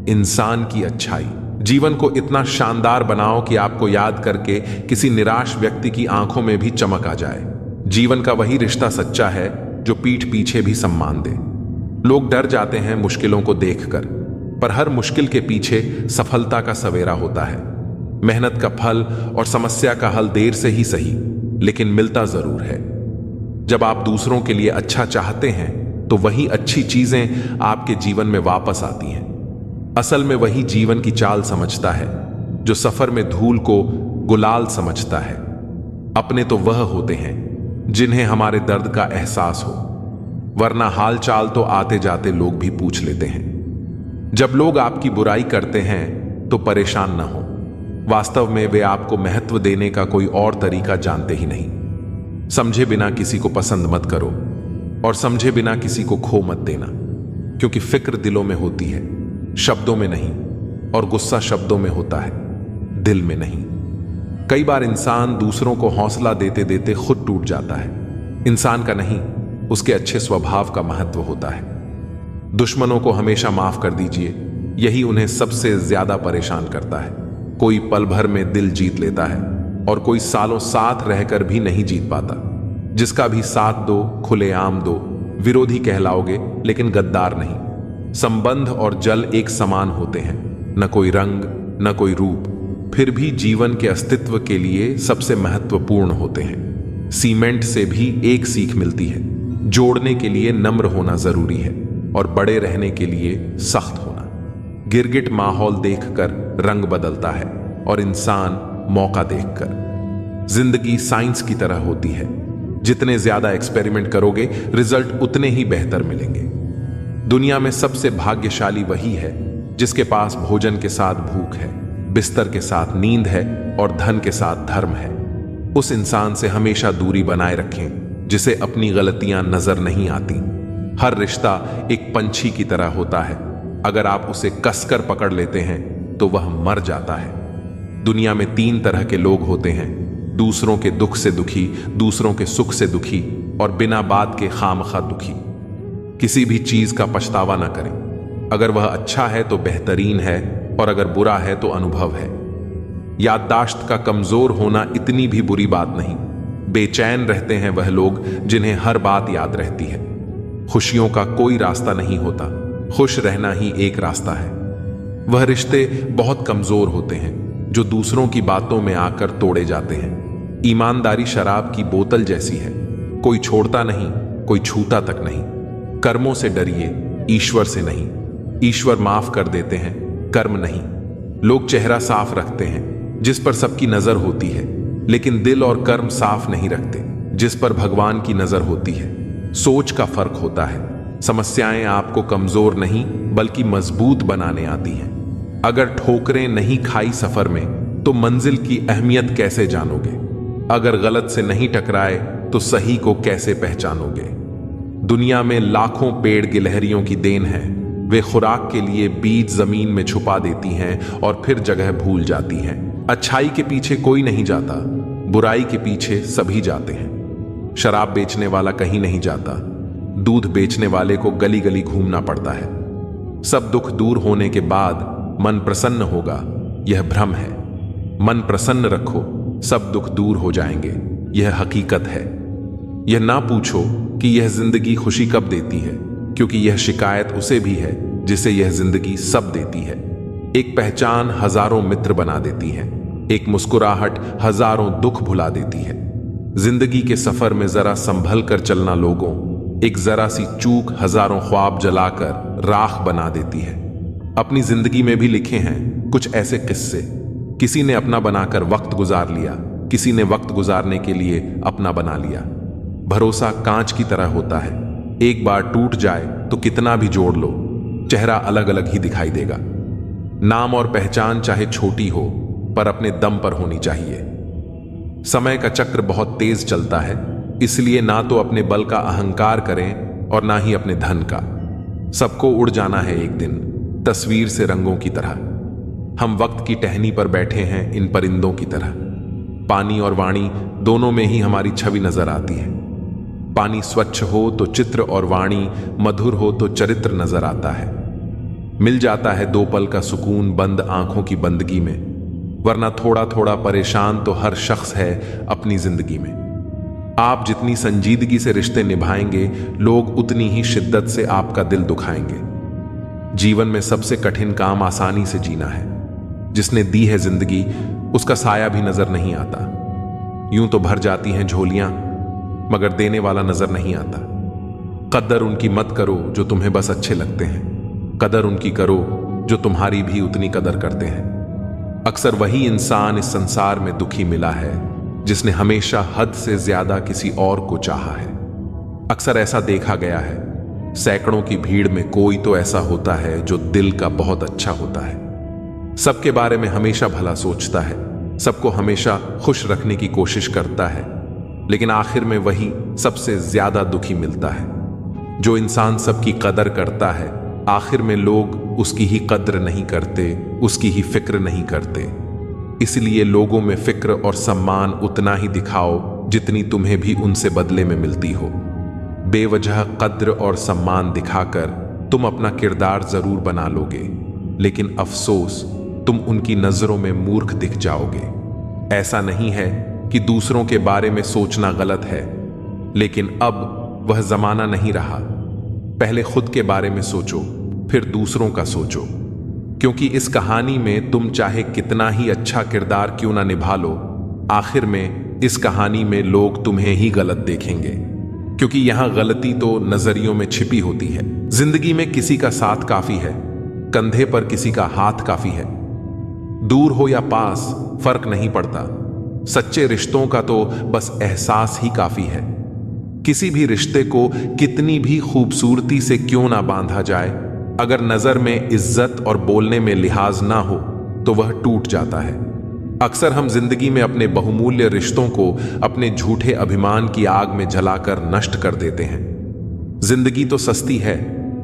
S1: इंसान की अच्छाई। जीवन को इतना शानदार बनाओ कि आपको याद करके किसी निराश व्यक्ति की आंखों में भी चमक आ जाए। जीवन का वही रिश्ता सच्चा है जो पीठ पीछे भी सम्मान दे। लोग डर जाते हैं मुश्किलों को देखकर, पर हर मुश्किल के पीछे सफलता का सवेरा होता है। मेहनत का फल और समस्या का हल देर से ही सही, लेकिन मिलता जरूर है। जब आप दूसरों के लिए अच्छा चाहते हैं तो वही अच्छी चीजें आपके जीवन में वापस आती हैं। असल में वही जीवन की चाल समझता है जो सफर में धूल को गुलाल समझता है। अपने तो वह होते हैं जिन्हें हमारे दर्द का एहसास हो, वरना हाल चाल तो आते जाते लोग भी पूछ लेते हैं। जब लोग आपकी बुराई करते हैं तो परेशान ना हो, वास्तव में वे आपको महत्व देने का कोई और तरीका जानते ही नहीं। समझे बिना किसी को पसंद मत करो, और समझे बिना किसी को खो मत देना, क्योंकि फिक्र दिलों में होती है, शब्दों में नहीं, और गुस्सा शब्दों में होता है, दिल में नहीं। कई बार इंसान दूसरों को हौसला देते देते खुद टूट जाता है। इंसान का नहीं, उसके अच्छे स्वभाव का महत्व होता है। दुश्मनों को हमेशा माफ कर दीजिए, यही उन्हें सबसे ज्यादा परेशान करता है। कोई पल भर में दिल जीत लेता है और कोई सालों साथ रहकर भी नहीं जीत पाता। जिसका भी साथ दो, खुलेआम दो, विरोधी कहलाओगे लेकिन गद्दार नहीं। संबंध और जल एक समान होते हैं, न कोई रंग न कोई रूप, फिर भी जीवन के अस्तित्व के लिए सबसे महत्वपूर्ण होते हैं। सीमेंट से भी एक सीख मिलती है, जोड़ने के लिए नम्र होना जरूरी है और बड़े रहने के लिए सख्त होना। गिरगिट माहौल देखकर रंग बदलता है और इंसान मौका देखकर। जिंदगी साइंस की तरह होती है, जितने ज्यादा एक्सपेरिमेंट करोगे रिजल्ट उतने ही बेहतर मिलेंगे। दुनिया में सबसे भाग्यशाली वही है जिसके पास भोजन के साथ भूख है, बिस्तर के साथ नींद है और धन के साथ धर्म है। उस इंसान से हमेशा दूरी बनाए रखें जिसे अपनी गलतियां नजर नहीं आती। हर रिश्ता एक पंछी की तरह होता है, अगर आप उसे कसकर पकड़ लेते हैं तो वह मर जाता है। दुनिया में 3 तरह के लोग होते हैं, दूसरों के दुख से दुखी, दूसरों के सुख से दुखी और बिना बात के खामखा दुखी। किसी भी चीज का पछतावा ना करें, अगर वह अच्छा है तो बेहतरीन है और अगर बुरा है तो अनुभव है। याददाश्त का कमजोर होना इतनी भी बुरी बात नहीं। बेचैन रहते हैं वह लोग जिन्हें हर बात याद रहती है। खुशियों का कोई रास्ता नहीं होता, खुश रहना ही एक रास्ता है। वह रिश्ते बहुत कमजोर होते हैं जो दूसरों की बातों में आकर तोड़े जाते हैं। ईमानदारी शराब की बोतल जैसी है, कोई छोड़ता नहीं, कोई छूता तक नहीं। कर्मों से डरिए, ईश्वर से नहीं। ईश्वर माफ कर देते हैं, कर्म नहीं। लोग चेहरा साफ रखते हैं जिस पर सबकी नजर होती है, लेकिन दिल और कर्म साफ नहीं रखते जिस पर भगवान की नजर होती है। सोच का फर्क होता है। समस्याएं आपको कमजोर नहीं बल्कि मजबूत बनाने आती हैं। अगर ठोकरें नहीं खाई सफर में तो मंजिल की अहमियत कैसे जानोगे? अगर गलत से नहीं टकराए तो सही को कैसे पहचानोगे? दुनिया में लाखों पेड़ गिलहरियों की देन है, वे खुराक के लिए बीज जमीन में छुपा देती हैं और फिर जगह भूल जाती हैं। अच्छाई के पीछे कोई नहीं जाता, बुराई के पीछे सभी जाते हैं। शराब बेचने वाला कहीं नहीं जाता, दूध बेचने वाले को गली गली घूमना पड़ता है। सब दुख दूर होने के बाद मन प्रसन्न होगा, यह भ्रम है। मन प्रसन्न रखो, सब दुख दूर हो जाएंगे, यह हकीकत है। यह ना पूछो कि यह जिंदगी खुशी कब देती है, क्योंकि यह शिकायत उसे भी है जिसे यह जिंदगी सब देती है। एक पहचान हजारों मित्र बना देती है, एक मुस्कुराहट हजारों दुख भुला देती है। जिंदगी के सफर में जरा संभल कर चलना लोगों, एक जरा सी चूक हजारों ख्वाब जलाकर राख बना देती है। अपनी जिंदगी में भी लिखे हैं कुछ ऐसे किस्से। किसी ने अपना बनाकर वक्त गुजार लिया, किसी ने वक्त गुजारने के लिए अपना बना लिया। भरोसा कांच की तरह होता है, एक बार टूट जाए तो कितना भी जोड़ लो, चेहरा अलग अलग ही दिखाई देगा। नाम और पहचान चाहे छोटी हो पर अपने दम पर होनी चाहिए। समय का चक्र बहुत तेज चलता है, इसलिए ना तो अपने बल का अहंकार करें और ना ही अपने धन का। सबको उड़ जाना है एक दिन, तस्वीर से रंगों की तरह। हम वक्त की टहनी पर बैठे हैं इन परिंदों की तरह। पानी और वाणी दोनों में ही हमारी छवि नजर आती है। पानी स्वच्छ हो तो चित्र और वाणी मधुर हो तो चरित्र नजर आता है। मिल जाता है 2 पल का सुकून बंद आंखों की बंदगी में, वरना थोड़ा थोड़ा परेशान तो हर शख्स है अपनी जिंदगी में। आप जितनी संजीदगी से रिश्ते निभाएंगे, लोग उतनी ही शिद्दत से आपका दिल दुखाएंगे। जीवन में सबसे कठिन काम आसानी से जीना है। जिसने दी है जिंदगी, उसका साया भी नजर नहीं आता। यूं तो भर जाती हैं झोलियां, मगर देने वाला नजर नहीं आता। कदर उनकी मत करो जो तुम्हें बस अच्छे लगते हैं, कदर उनकी करो जो तुम्हारी भी उतनी कदर करते हैं। अक्सर वही इंसान इस संसार में दुखी मिला है जिसने हमेशा हद से ज्यादा किसी और को चाहा है। अक्सर ऐसा देखा गया है, सैकड़ों की भीड़ में कोई तो ऐसा होता है जो दिल का बहुत अच्छा होता है। सबके बारे में हमेशा भला सोचता है, सबको हमेशा खुश रखने की कोशिश करता है, लेकिन आखिर में वही सबसे ज्यादा दुखी मिलता है। जो इंसान सबकी कदर करता है, आखिर में लोग उसकी ही कद्र नहीं करते, उसकी ही फिक्र नहीं करते। इसलिए लोगों में फिक्र और सम्मान उतना ही दिखाओ जितनी तुम्हें भी उनसे बदले में मिलती हो। बेवजह कद्र और सम्मान दिखाकर तुम अपना किरदार जरूर बना लोगे, लेकिन अफसोस तुम उनकी नजरों में मूर्ख दिख जाओगे। ऐसा नहीं है कि दूसरों के बारे में सोचना गलत है, लेकिन अब वह जमाना नहीं रहा। पहले खुद के बारे में सोचो, फिर दूसरों का सोचो, क्योंकि इस कहानी में तुम चाहे कितना ही अच्छा किरदार क्यों ना निभा लो, आखिर में इस कहानी में लोग तुम्हें ही गलत देखेंगे, क्योंकि यहां गलती तो नजरियों में छिपी होती है। जिंदगी में किसी का साथ काफी है, कंधे पर किसी का हाथ काफी है। दूर हो या पास फर्क नहीं पड़ता, सच्चे रिश्तों का तो बस एहसास ही काफी है। किसी भी रिश्ते को कितनी भी खूबसूरती से क्यों ना बांधा जाए, अगर नजर में इज्जत और बोलने में लिहाज ना हो तो वह टूट जाता है। अक्सर हम जिंदगी में अपने बहुमूल्य रिश्तों को अपने झूठे अभिमान की आग में जलाकर नष्ट कर देते हैं। जिंदगी तो सस्ती है,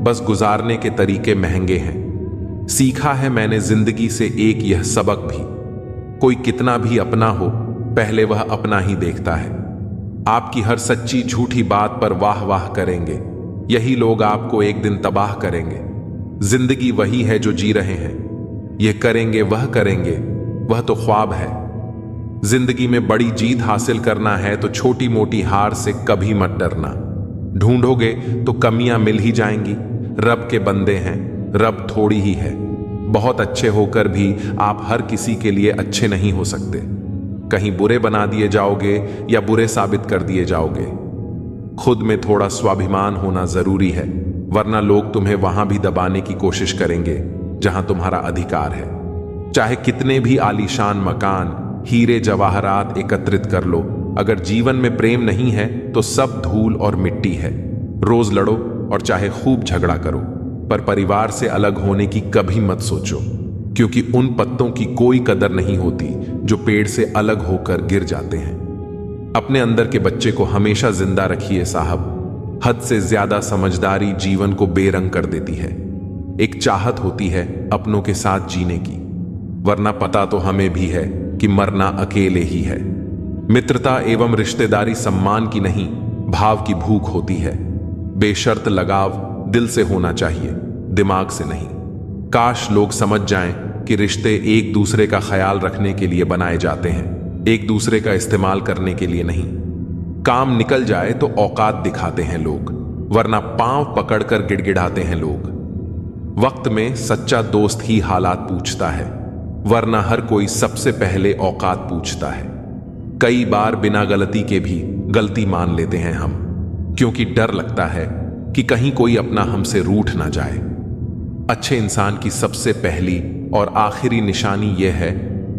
S1: बस गुजारने के तरीके महंगे हैं। सीखा है मैंने जिंदगी से एक यह सबक भी, कोई कितना भी अपना हो, पहले वह अपना ही देखता है। आपकी हर सच्ची झूठी बात पर वाह वाह करेंगे, यही लोग आपको एक दिन तबाह करेंगे। जिंदगी वही है जो जी रहे हैं, यह करेंगे वह तो ख्वाब है। जिंदगी में बड़ी जीत हासिल करना है तो छोटी मोटी हार से कभी मत डरना। ढूंढोगे तो कमियां मिल ही जाएंगी। रब के बंदे हैं, रब थोड़ी ही है। बहुत अच्छे होकर भी आप हर किसी के लिए अच्छे नहीं हो सकते। कहीं बुरे बना दिए जाओगे या बुरे साबित कर दिए जाओगे। खुद में थोड़ा स्वाभिमान होना जरूरी है, वरना लोग तुम्हें वहां भी दबाने की कोशिश करेंगे जहां तुम्हारा अधिकार है। चाहे कितने भी आलीशान मकान, हीरे जवाहरात एकत्रित कर लो, अगर जीवन में प्रेम नहीं है तो सब धूल और मिट्टी है। रोज लड़ो और चाहे खूब झगड़ा करो, पर परिवार से अलग होने की कभी मत सोचो, क्योंकि उन पत्तों की कोई कदर नहीं होती जो पेड़ से अलग होकर गिर जाते हैं। अपने अंदर के बच्चे को हमेशा जिंदा रखिए साहब। हद से ज्यादा समझदारी जीवन को बेरंग कर देती है। एक चाहत होती है अपनों के साथ जीने की, वरना पता तो हमें भी है कि मरना अकेले ही है। मित्रता एवं रिश्तेदारी सम्मान की नहीं, भाव की भूख होती है। बेशर्त लगाव दिल से होना चाहिए, दिमाग से नहीं। काश लोग समझ जाएं कि रिश्ते एक दूसरे का ख्याल रखने के लिए बनाए जाते हैं, एक दूसरे का इस्तेमाल करने के लिए नहीं। काम निकल जाए तो औकात दिखाते हैं लोग, वरना पांव पकड़कर गिड़गिड़ाते हैं लोग। वक्त में सच्चा दोस्त ही हालात पूछता है, वरना हर कोई सबसे पहले औकात पूछता है। कई बार बिना गलती के भी गलती मान लेते हैं हम, क्योंकि डर लगता है कि कहीं कोई अपना हमसे रूठ ना जाए। अच्छे इंसान की सबसे पहली और आखिरी निशानी यह है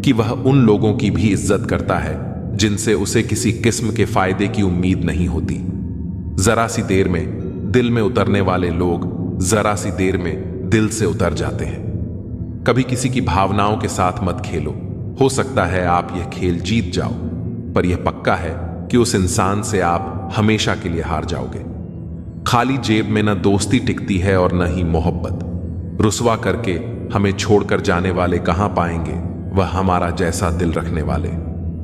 S1: कि वह उन लोगों की भी इज्जत करता है जिनसे उसे किसी किस्म के फायदे की उम्मीद नहीं होती। जरा सी देर में दिल में उतरने वाले लोग जरा सी देर में दिल से उतर जाते हैं। कभी किसी की भावनाओं के साथ मत खेलो। हो सकता है आप यह खेल जीत जाओ, पर यह पक्का है कि उस इंसान से आप हमेशा के लिए हार जाओगे। खाली जेब में न दोस्ती टिकती है और न ही मोहब्बत। रुसवा करके हमें छोड़कर जाने वाले कहां पाएंगे वह हमारा जैसा दिल रखने वाले।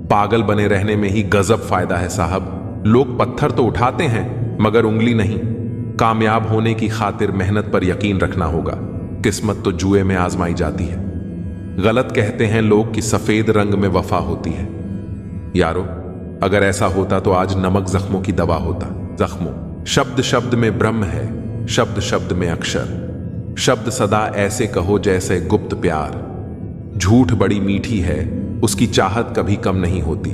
S1: पागल बने रहने में ही गजब फायदा है साहब। लोग पत्थर तो उठाते हैं मगर उंगली नहीं। कामयाब होने की खातिर मेहनत पर यकीन रखना होगा। किस्मत तो जुए में आजमाई जाती है। गलत कहते हैं लोग कि सफेद रंग में वफा होती है। यारो, अगर ऐसा होता तो आज नमक जख्मों की दवा होता। जख्मों, शब्द शब्द में ब्रह्म है, शब्द शब्द में अक्षर। शब्द सदा ऐसे कहो जैसे गुप्त प्यार। झूठ बड़ी मीठी है, उसकी चाहत कभी कम नहीं होती।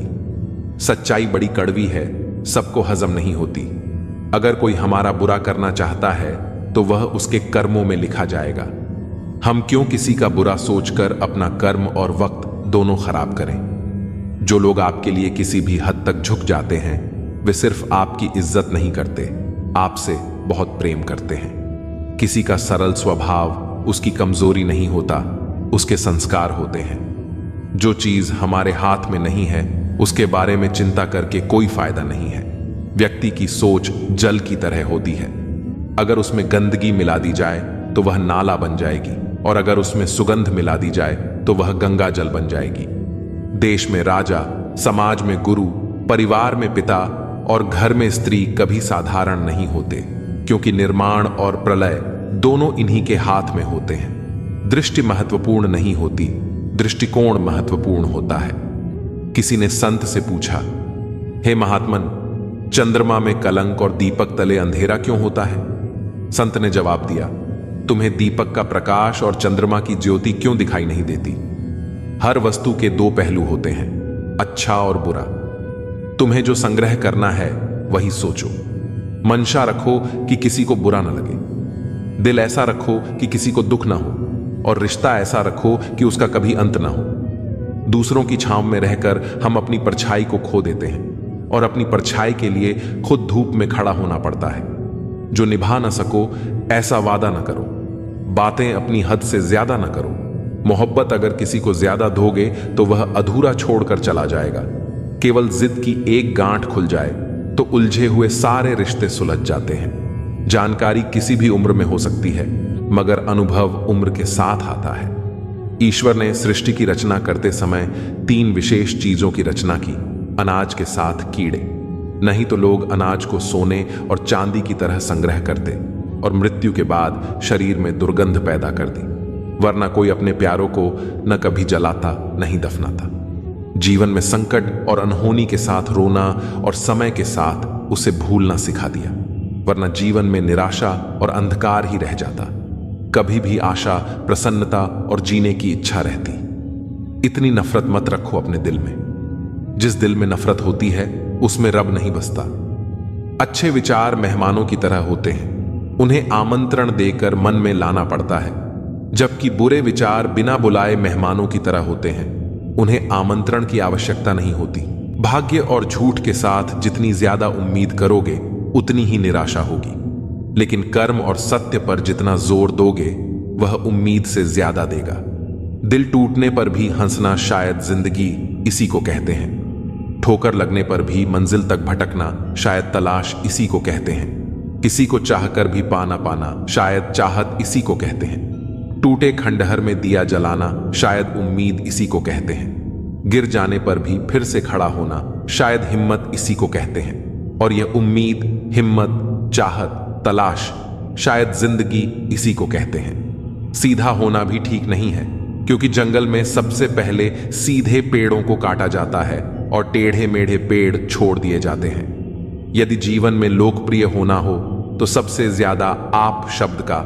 S1: सच्चाई बड़ी कड़वी है, सबको हजम नहीं होती। अगर कोई हमारा बुरा करना चाहता है तो वह उसके कर्मों में लिखा जाएगा। हम क्यों किसी का बुरा सोचकर अपना कर्म और वक्त दोनों खराब करें। जो लोग आपके लिए किसी भी हद तक झुक जाते हैं वे सिर्फ आपकी इज्जत नहीं करते, आपसे बहुत प्रेम करते हैं। किसी का सरल स्वभाव उसकी कमजोरी नहीं होता, उसके संस्कार होते हैं। जो चीज हमारे हाथ में नहीं है उसके बारे में चिंता करके कोई फायदा नहीं है। व्यक्ति की सोच जल की तरह होती है। अगर उसमें गंदगी मिला दी जाए तो वह नाला बन जाएगी, और अगर उसमें सुगंध मिला दी जाए तो वह गंगा जल बन जाएगी। देश में राजा, समाज में गुरु, परिवार में पिता और घर में स्त्री कभी साधारण नहीं होते, क्योंकि निर्माण और प्रलय दोनों इन्हीं के हाथ में होते हैं। दृष्टि महत्वपूर्ण नहीं होती, दृष्टिकोण महत्वपूर्ण होता है। किसी ने संत से पूछा, हे महात्मन, चंद्रमा में कलंक और दीपक तले अंधेरा क्यों होता है? संत ने जवाब दिया, तुम्हें दीपक का प्रकाश और चंद्रमा की ज्योति क्यों दिखाई नहीं देती? हर वस्तु के दो पहलू होते हैं, अच्छा और बुरा। तुम्हें जो संग्रह करना है वही सोचो। मंशा रखो कि किसी को बुरा न लगे, दिल ऐसा रखो कि किसी को दुख ना हो, और रिश्ता ऐसा रखो कि उसका कभी अंत ना हो। दूसरों की छांव में रहकर हम अपनी परछाई को खो देते हैं, और अपनी परछाई के लिए खुद धूप में खड़ा होना पड़ता है। जो निभा न सको ऐसा वादा न करो, बातें अपनी हद से ज्यादा न करो। मोहब्बत अगर किसी को ज्यादा दोगे तो वह अधूरा छोड़कर चला जाएगा। केवल जिद की एक गांठ खुल जाए तो उलझे हुए सारे रिश्ते सुलझ जाते हैं। जानकारी किसी भी उम्र में हो सकती है, मगर अनुभव उम्र के साथ आता है। ईश्वर ने सृष्टि की रचना करते समय 3 विशेष चीजों की रचना की, अनाज के साथ कीड़े। नहीं तो लोग अनाज को सोने और चांदी की तरह संग्रह करते और मृत्यु के बाद शरीर में दुर्गंध पैदा कर दी, वरना कोई अपने प्यारों को न कभी जलाता नहीं दफनाता। जीवन में संकट और अनहोनी के साथ रोना और समय के साथ उसे भूलना सिखा दिया, वरना जीवन में निराशा और अंधकार ही रह जाता। कभी भी आशा, प्रसन्नता और जीने की इच्छा रहती। इतनी नफरत मत रखो अपने दिल में। जिस दिल में नफरत होती है उसमें रब नहीं बसता। अच्छे विचार मेहमानों की तरह होते हैं, उन्हें आमंत्रण देकर मन में लाना पड़ता है, जबकि बुरे विचार बिना बुलाए मेहमानों की तरह होते हैं, उन्हें आमंत्रण की आवश्यकता नहीं होती। भाग्य और झूठ के साथ जितनी ज्यादा उम्मीद करोगे उतनी ही निराशा होगी, लेकिन कर्म और सत्य पर जितना जोर दोगे वह उम्मीद से ज्यादा देगा। दिल टूटने पर भी हंसना शायद जिंदगी इसी को कहते हैं। ठोकर लगने पर भी मंजिल तक भटकना शायद तलाश इसी को कहते हैं। किसी को चाहकर भी पाना पाना शायद चाहत इसी को कहते हैं। टूटे खंडहर में दिया जलाना शायद उम्मीद इसी को कहते हैं। गिर जाने पर भी फिर से खड़ा होना शायद हिम्मत इसी को कहते हैं। और यह उम्मीद, हिम्मत, चाहत, तलाश शायद जिंदगी इसी को कहते हैं। सीधा होना भी ठीक नहीं है, क्योंकि जंगल में सबसे पहले सीधे पेड़ों को काटा जाता है और टेढ़े मेढ़े पेड़ छोड़ दिए जाते हैं। यदि जीवन में लोकप्रिय होना हो तो सबसे ज्यादा आप शब्द का,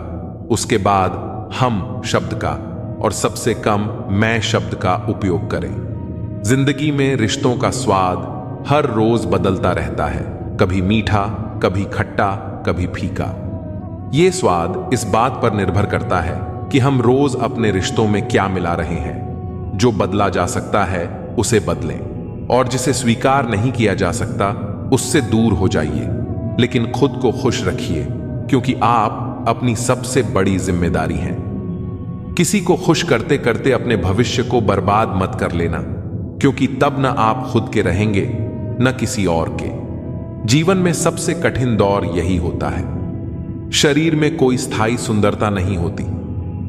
S1: उसके बाद हम शब्द का और सबसे कम मैं शब्द का उपयोग करें। जिंदगी में रिश्तों का स्वाद हर रोज बदलता रहता है, कभी मीठा, कभी खट्टा, कभी फीका। ये स्वाद इस बात पर निर्भर करता है कि हम रोज अपने रिश्तों में क्या मिला रहे हैं। जो बदला जा सकता है उसे बदलें, और जिसे स्वीकार नहीं किया जा सकता उससे दूर हो जाइए। लेकिन खुद को खुश रखिए, क्योंकि आप अपनी सबसे बड़ी जिम्मेदारी हैं। किसी को खुश करते करते अपने भविष्य को बर्बाद मत कर लेना, क्योंकि तब न आप खुद के रहेंगे न किसी और के। जीवन में सबसे कठिन दौर यही होता है। शरीर में कोई स्थायी सुंदरता नहीं होती।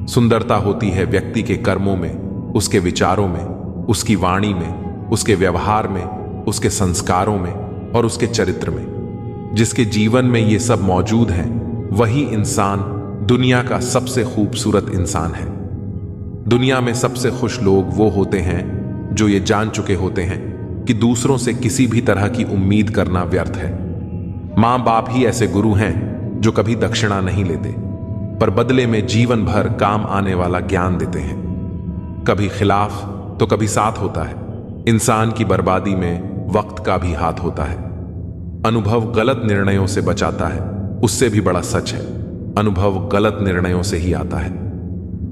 S1: सुंदरता होती है व्यक्ति के कर्मों में, उसके विचारों में, उसकी वाणी में, उसके व्यवहार में, उसके संस्कारों में और उसके चरित्र में। जिसके जीवन में ये सब मौजूद हैं, वही इंसान दुनिया का सबसे खूबसूरत इंसान है। दुनिया में सबसे खुश लोग वो होते हैं जो ये जान चुके होते हैं कि दूसरों से किसी भी तरह की उम्मीद करना व्यर्थ है। मां बाप ही ऐसे गुरु हैं जो कभी दक्षिणा नहीं लेते, पर बदले में जीवन भर काम आने वाला ज्ञान देते हैं। कभी खिलाफ तो कभी साथ होता है। इंसान की बर्बादी में वक्त का भी हाथ होता है। अनुभव गलत निर्णयों से बचाता है, उससे भी बड़ा सच है, अनुभव गलत निर्णयों से ही आता है।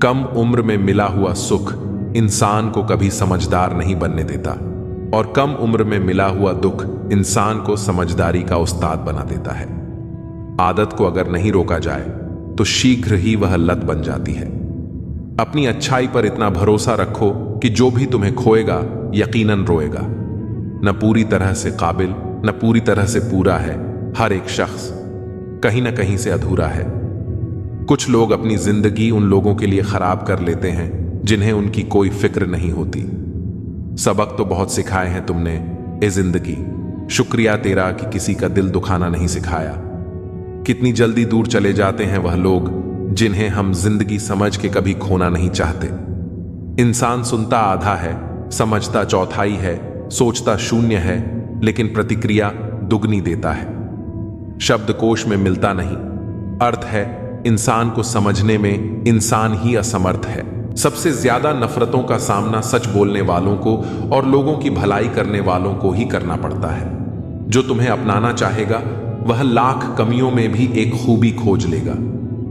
S1: कम उम्र में मिला हुआ सुख इंसान को कभी समझदार नहीं बनने देता, और कम उम्र में मिला हुआ दुख इंसान को समझदारी का उस्ताद बना देता है। आदत को अगर नहीं रोका जाए तो शीघ्र ही वह लत बन जाती है। अपनी अच्छाई पर इतना भरोसा रखो कि जो भी तुम्हें खोएगा यकीनन रोएगा। न पूरी तरह से काबिल, न पूरी तरह से पूरा है हर एक शख्स। कहीं ना कहीं से अधूरा है। कुछ लोग अपनी जिंदगी उन लोगों के लिए खराब कर लेते हैं जिन्हें उनकी कोई फिक्र नहीं होती। सबक तो बहुत सिखाए हैं तुमने ए जिंदगी, शुक्रिया तेरा कि किसी का दिल दुखाना नहीं सिखाया। कितनी जल्दी दूर चले जाते हैं वह लोग जिन्हें हम जिंदगी समझ के कभी खोना नहीं चाहते। इंसान सुनता आधा है, समझता चौथाई है, सोचता शून्य है, लेकिन प्रतिक्रिया दुगनी देता है। शब्दकोश में मिलता नहीं अर्थ है, इंसान को समझने में इंसान ही असमर्थ है। सबसे ज्यादा नफरतों का सामना सच बोलने वालों को और लोगों की भलाई करने वालों को ही करना पड़ता है। जो तुम्हें अपनाना चाहेगा वह लाख कमियों में भी एक खूबी खोज लेगा।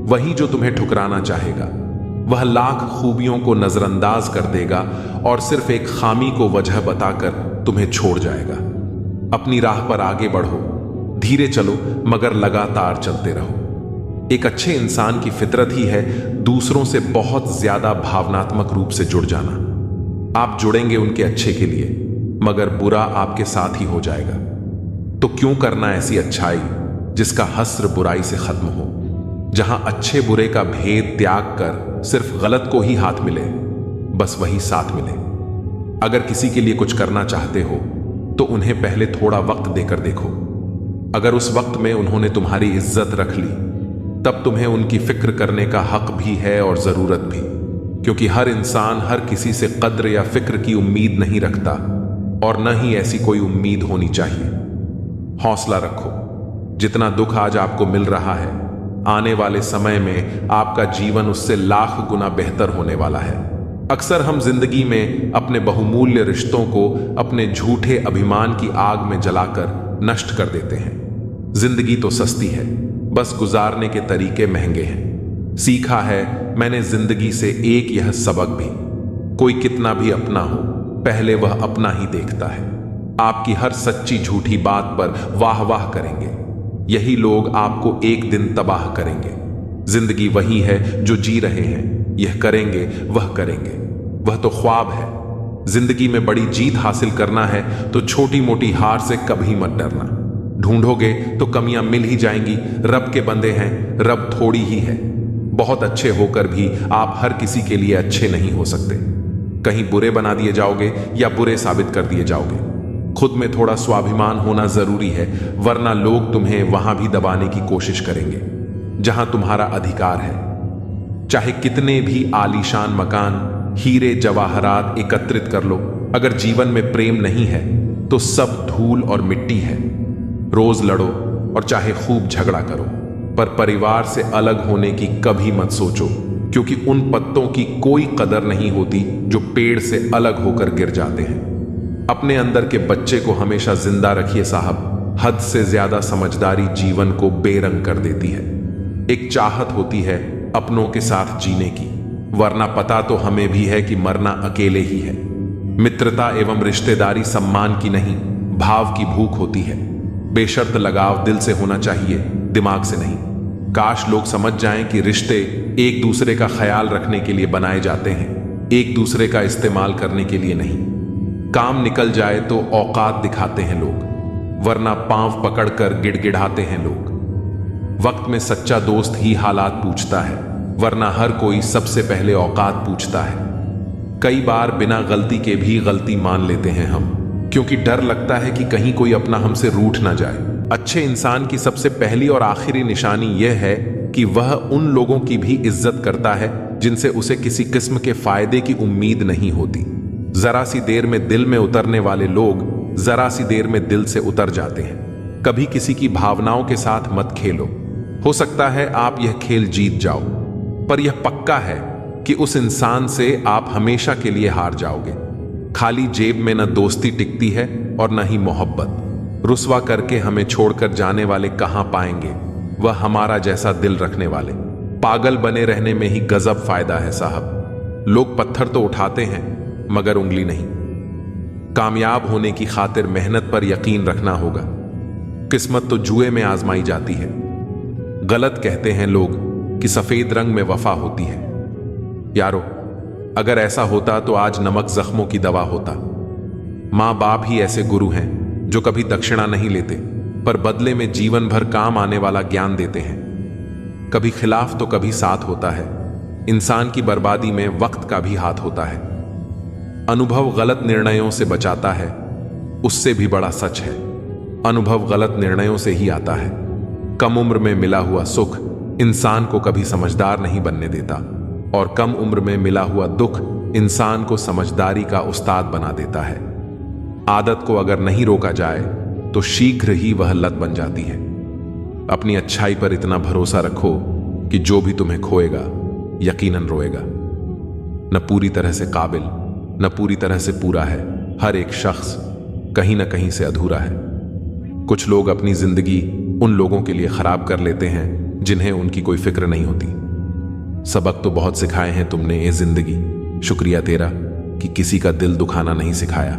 S1: वही जो तुम्हें ठुकराना चाहेगा वह लाख खूबियों को नजरअंदाज कर देगा और सिर्फ एक खामी को वजह बताकर तुम्हें छोड़ जाएगा। अपनी राह पर आगे बढ़ो, धीरे चलो मगर लगातार चलते रहो। एक अच्छे इंसान की फितरत ही है दूसरों से बहुत ज्यादा भावनात्मक रूप से जुड़ जाना। आप जुड़ेंगे उनके अच्छे के लिए, मगर बुरा आपके साथ ही हो जाएगा। तो क्यों करना ऐसी अच्छाई जिसका हस्र बुराई से खत्म हो, जहां अच्छे बुरे का भेद त्याग कर सिर्फ गलत को ही हाथ मिले, बस वही साथ मिले। अगर किसी के लिए कुछ करना चाहते हो तो उन्हें पहले थोड़ा वक्त देकर देखो। अगर उस वक्त में उन्होंने तुम्हारी इज्जत रख ली, तब तुम्हें उनकी फिक्र करने का हक भी है और जरूरत भी, क्योंकि हर इंसान हर किसी से कद्र या फिक्र की उम्मीद नहीं रखता और न ही ऐसी कोई उम्मीद होनी चाहिए। हौसला रखो। जितना दुख आज आपको मिल रहा है, आने वाले समय में आपका जीवन उससे लाख गुना बेहतर होने वाला है। अक्सर हम जिंदगी में अपने बहुमूल्य रिश्तों को अपने झूठे अभिमान की आग में जलाकर नष्ट कर देते हैं। जिंदगी तो सस्ती है, बस गुजारने के तरीके महंगे हैं। सीखा है मैंने जिंदगी से एक यह सबक भी, कोई कितना भी अपना हो, पहले वह अपना ही देखता है। आपकी हर सच्ची झूठी बात पर वाह वाह करेंगे, यही लोग आपको एक दिन तबाह करेंगे। जिंदगी वही है जो जी रहे हैं, यह करेंगे वह करेंगे, वह तो ख्वाब है। जिंदगी में बड़ी जीत हासिल करना है तो छोटी मोटी हार से कभी मत डरना। ढूंढोगे तो कमियां मिल ही जाएंगी। रब के बंदे हैं, रब थोड़ी ही है। बहुत अच्छे होकर भी आप हर किसी के लिए अच्छे नहीं हो सकते। कहीं बुरे बना दिए जाओगे या बुरे साबित कर दिए जाओगे। खुद में थोड़ा स्वाभिमान होना जरूरी है, वरना लोग तुम्हें वहां भी दबाने की कोशिश करेंगे जहां तुम्हारा अधिकार है। चाहे कितने भी आलीशान मकान, हीरे जवाहरात एकत्रित कर लो, अगर जीवन में प्रेम नहीं है तो सब धूल और मिट्टी है। रोज लड़ो और चाहे खूब झगड़ा करो, पर परिवार से अलग होने की कभी मत सोचो, क्योंकि उन पत्तों की कोई कदर नहीं होती जो पेड़ से अलग होकर गिर जाते हैं। अपने अंदर के बच्चे को हमेशा जिंदा रखिए साहब। हद से ज्यादा समझदारी जीवन को बेरंग कर देती है। एक चाहत होती है अपनों के साथ जीने की, वरना पता तो हमें भी है कि मरना अकेले ही है। मित्रता एवं रिश्तेदारी सम्मान की नहीं, भाव की भूख होती है। बेशर्त लगाव दिल से होना चाहिए, दिमाग से नहीं। काश लोग समझ जाएं कि रिश्ते एक दूसरे का ख्याल रखने के लिए बनाए जाते हैं, एक दूसरे का इस्तेमाल करने के लिए नहीं। काम निकल जाए तो औकात दिखाते हैं लोग, वरना पांव पकड़कर गिड़गिड़ाते हैं लोग। वक्त में सच्चा दोस्त ही हालात पूछता है, वरना हर कोई सबसे पहले औकात पूछता है। कई बार बिना गलती के भी गलती मान लेते हैं हम, क्योंकि डर लगता है कि कहीं कोई अपना हमसे रूठ ना जाए। अच्छे इंसान की सबसे पहली और आखिरी निशानी यह है कि वह उन लोगों की भी इज्जत करता है जिनसे उसे किसी किस्म के फायदे की उम्मीद नहीं होती। जरा सी देर में दिल में उतरने वाले लोग जरा सी देर में दिल से उतर जाते हैं। कभी किसी की भावनाओं के साथ मत खेलो। हो सकता है आप यह खेल जीत जाओ, पर यह पक्का है कि उस इंसान से आप हमेशा के लिए हार जाओगे। खाली जेब में न दोस्ती टिकती है और न ही मोहब्बत। रुस्वा करके हमें छोड़कर जाने वाले कहां पाएंगे वह हमारा जैसा दिल रखने वाले। पागल बने रहने में ही गजब फायदा है साहब। लोग पत्थर तो उठाते हैं मगर उंगली नहीं। कामयाब होने की खातिर मेहनत पर यकीन रखना होगा। किस्मत तो जुए में आजमाई जाती है। गलत कहते हैं लोग कि सफेद रंग में वफा होती है। यारो, अगर ऐसा होता तो आज नमक जख्मों की दवा होता। मां बाप ही ऐसे गुरु हैं जो कभी दक्षिणा नहीं लेते, पर बदले में जीवन भर काम आने वाला ज्ञान देते हैं। कभी खिलाफ तो कभी साथ होता है। इंसान की बर्बादी में वक्त का भी हाथ होता है। अनुभव गलत निर्णयों से बचाता है, उससे भी बड़ा सच है। अनुभव गलत निर्णयों से ही आता है। कम उम्र में मिला हुआ सुख इंसान को कभी समझदार नहीं बनने देता, और कम उम्र में मिला हुआ दुख इंसान को समझदारी का उस्ताद बना देता है। आदत को अगर नहीं रोका जाए तो शीघ्र ही वह लत बन जाती है। अपनी अच्छाई पर इतना भरोसा रखो कि जो भी तुम्हें खोएगा यकीनन रोएगा। न पूरी तरह से काबिल, न पूरी तरह से पूरा है। हर एक शख्स कहीं न कहीं से अधूरा है। कुछ लोग अपनी जिंदगी उन लोगों के लिए खराब कर लेते हैं जिन्हें उनकी कोई फिक्र नहीं होती। सबक तो बहुत सिखाए हैं तुमने ये जिंदगी, शुक्रिया तेरा कि किसी का दिल दुखाना नहीं सिखाया।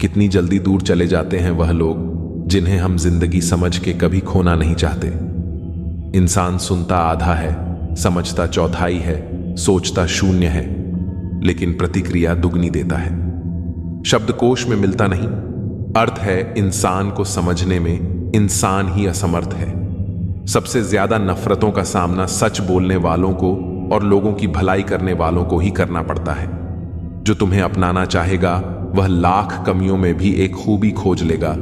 S1: कितनी जल्दी दूर चले जाते हैं वह लोग जिन्हें हम जिंदगी समझ के कभी खोना नहीं चाहते। इंसान सुनता आधा है, समझता चौथाई है, सोचता शून्य है, लेकिन प्रतिक्रिया दुगनी देता है। शब्दकोश में मिलता नहीं। अर्थ है इंसान को समझने में इंसान ही असमर्थ है। सबसे ज्यादा नफरतों का सामना सच बोलने वालों को और लोगों की भलाई करने वालों को ही करना पड़ता है। जो तुम्हें अपनाना चाहेगा वह लाख कमियों में भी एक खूबी खोज लेगा।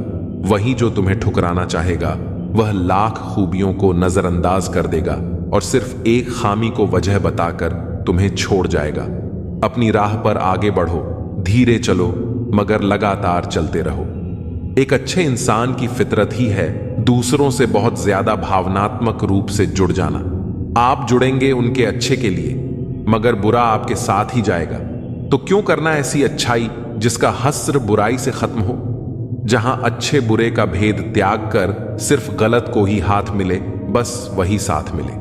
S1: वही जो तुम्हें ठुकराना चाहेगा वह लाख खूबियों को नजरअंदाज कर देगा और सिर्फ एक खामी को वजह बताकर तुम्हें छोड़ जाएगा। अपनी राह पर आगे बढ़ो, धीरे चलो मगर लगातार चलते रहो। एक अच्छे इंसान की फितरत ही है दूसरों से बहुत ज्यादा भावनात्मक रूप से जुड़ जाना। आप जुड़ेंगे उनके अच्छे के लिए, मगर बुरा आपके साथ ही जाएगा। तो क्यों करना ऐसी अच्छाई जिसका हस्र बुराई से खत्म हो, जहां अच्छे बुरे का भेद त्याग कर सिर्फ गलत को ही हाथ मिले, बस वही साथ मिले।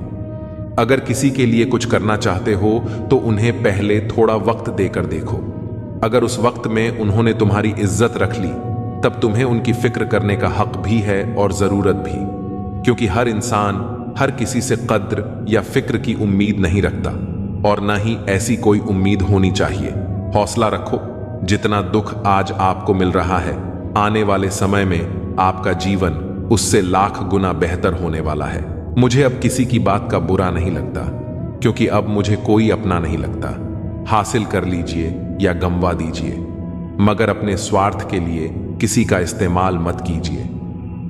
S1: अगर किसी के लिए कुछ करना चाहते हो तो उन्हें पहले थोड़ा वक्त देकर देखो। अगर उस वक्त में उन्होंने तुम्हारी इज्जत रख ली तब तुम्हें उनकी फिक्र करने का हक भी है और जरूरत भी, क्योंकि हर इंसान हर किसी से कद्र या फिक्र की उम्मीद नहीं रखता, और ना ही ऐसी कोई उम्मीद होनी चाहिए। हौसला रखो। जितना दुख आज आपको मिल रहा है, आने वाले समय में आपका जीवन उससे लाख गुना बेहतर होने वाला है। मुझे अब किसी की बात का बुरा नहीं लगता, क्योंकि अब मुझे कोई अपना नहीं लगता। हासिल कर लीजिए या गंवा दीजिए, मगर अपने स्वार्थ के लिए किसी का इस्तेमाल मत कीजिए।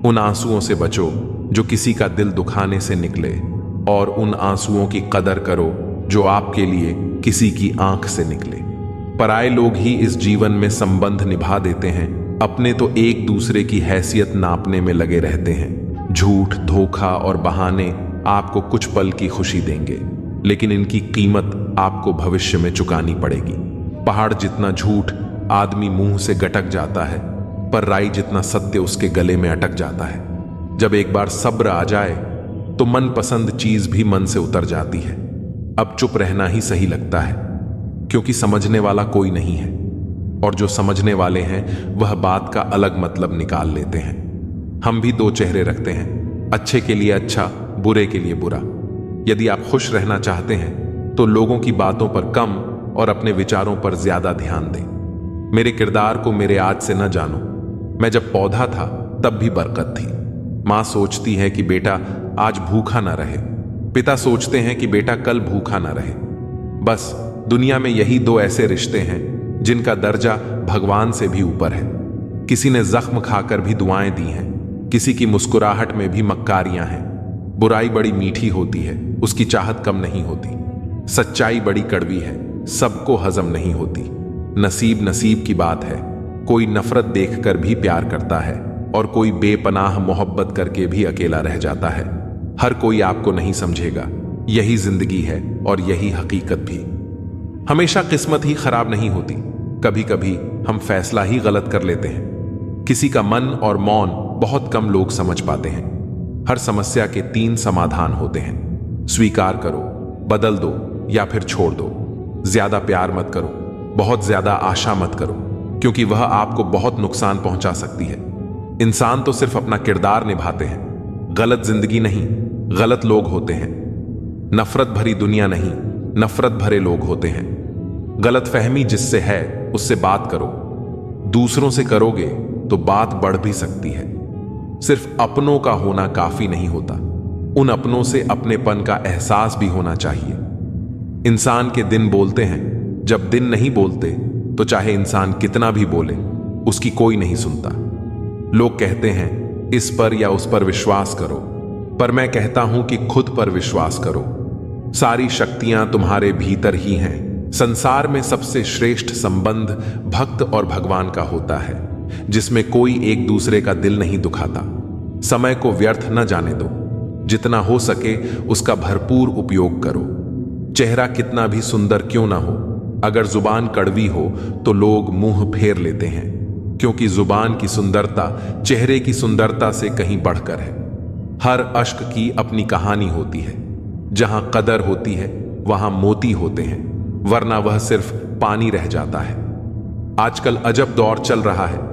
S1: उन आंसुओं से बचो जो किसी का दिल दुखाने से निकले, और उन आंसुओं की कदर करो जो आपके लिए किसी की आंख से निकले। पराये लोग ही इस जीवन में संबंध निभा देते हैं, अपने तो एक दूसरे की हैसियत नापने में लगे रहते हैं। झूठ, धोखा और बहाने आपको कुछ पल की खुशी देंगे, लेकिन इनकी कीमत आपको भविष्य में चुकानी पड़ेगी। पहाड़ जितना झूठ आदमी मुंह से गटक जाता है, पर राई जितना सत्य उसके गले में अटक जाता है। जब एक बार सब्र आ जाए तो मनपसंद चीज भी मन से उतर जाती है। अब चुप रहना ही सही लगता है, क्योंकि समझने वाला कोई नहीं है, और जो समझने वाले हैं वह बात का अलग मतलब निकाल लेते हैं। हम भी दो चेहरे रखते हैं, अच्छे के लिए अच्छा, बुरे के लिए बुरा। यदि आप खुश रहना चाहते हैं तो लोगों की बातों पर कम और अपने विचारों पर ज्यादा ध्यान दें। मेरे किरदार को मेरे आज से न जानो। मैं जब पौधा था तब भी बरकत थी। माँ सोचती है कि बेटा आज भूखा ना रहे, पिता सोचते हैं कि बेटा कल भूखा ना रहे। बस दुनिया में यही दो ऐसे रिश्ते हैं जिनका दर्जा भगवान से भी ऊपर है। किसी ने जख्म खाकर भी दुआएं दी हैं, किसी की मुस्कुराहट में भी मक्कारियां हैं। बुराई बड़ी मीठी होती है, उसकी चाहत कम नहीं होती। सच्चाई बड़ी कड़वी है, सबको हजम नहीं होती। नसीब नसीब की बात है। कोई नफरत देखकर भी प्यार करता है, और कोई बेपनाह मोहब्बत करके भी अकेला रह जाता है। हर कोई आपको नहीं समझेगा, यही जिंदगी है और यही हकीकत भी। हमेशा किस्मत ही खराब नहीं होती, कभी कभी हम फैसला ही गलत कर लेते हैं। किसी का मन और मौन बहुत कम लोग समझ पाते हैं। हर समस्या के 3 समाधान होते हैं। स्वीकार करो, बदल दो या फिर छोड़ दो। ज्यादा प्यार मत करो, बहुत ज्यादा आशा मत करो, क्योंकि वह आपको बहुत नुकसान पहुंचा सकती है। इंसान तो सिर्फ अपना किरदार निभाते हैं, गलत जिंदगी नहीं, गलत लोग होते हैं। नफरत भरी दुनिया नहीं, नफरत भरे लोग होते हैं। गलत फहमी जिससे है उससे बात करो। दूसरों से करोगे तो बात बढ़ भी सकती है। सिर्फ अपनों का होना काफी नहीं होता, उन अपनों से अपनेपन का एहसास भी होना चाहिए। इंसान के दिन बोलते हैं, जब दिन नहीं बोलते तो चाहे इंसान कितना भी बोले उसकी कोई नहीं सुनता। लोग कहते हैं इस पर या उस पर विश्वास करो, पर मैं कहता हूं कि खुद पर विश्वास करो। सारी शक्तियां तुम्हारे भीतर ही हैं। संसार में सबसे श्रेष्ठ संबंध भक्त और भगवान का होता है, जिसमें कोई एक दूसरे का दिल नहीं दुखाता। समय को व्यर्थ न जाने दो, जितना हो सके उसका भरपूर उपयोग करो। चेहरा कितना भी सुंदर क्यों ना हो, अगर जुबान कड़वी हो तो लोग मुंह फेर लेते हैं, क्योंकि जुबान की सुंदरता चेहरे की सुंदरता से कहीं बढ़कर है। हर अश्क की अपनी कहानी होती है। जहां कदर होती है वहां मोती होते हैं, वरना वह सिर्फ पानी रह जाता है। आजकल अजब दौर चल रहा है।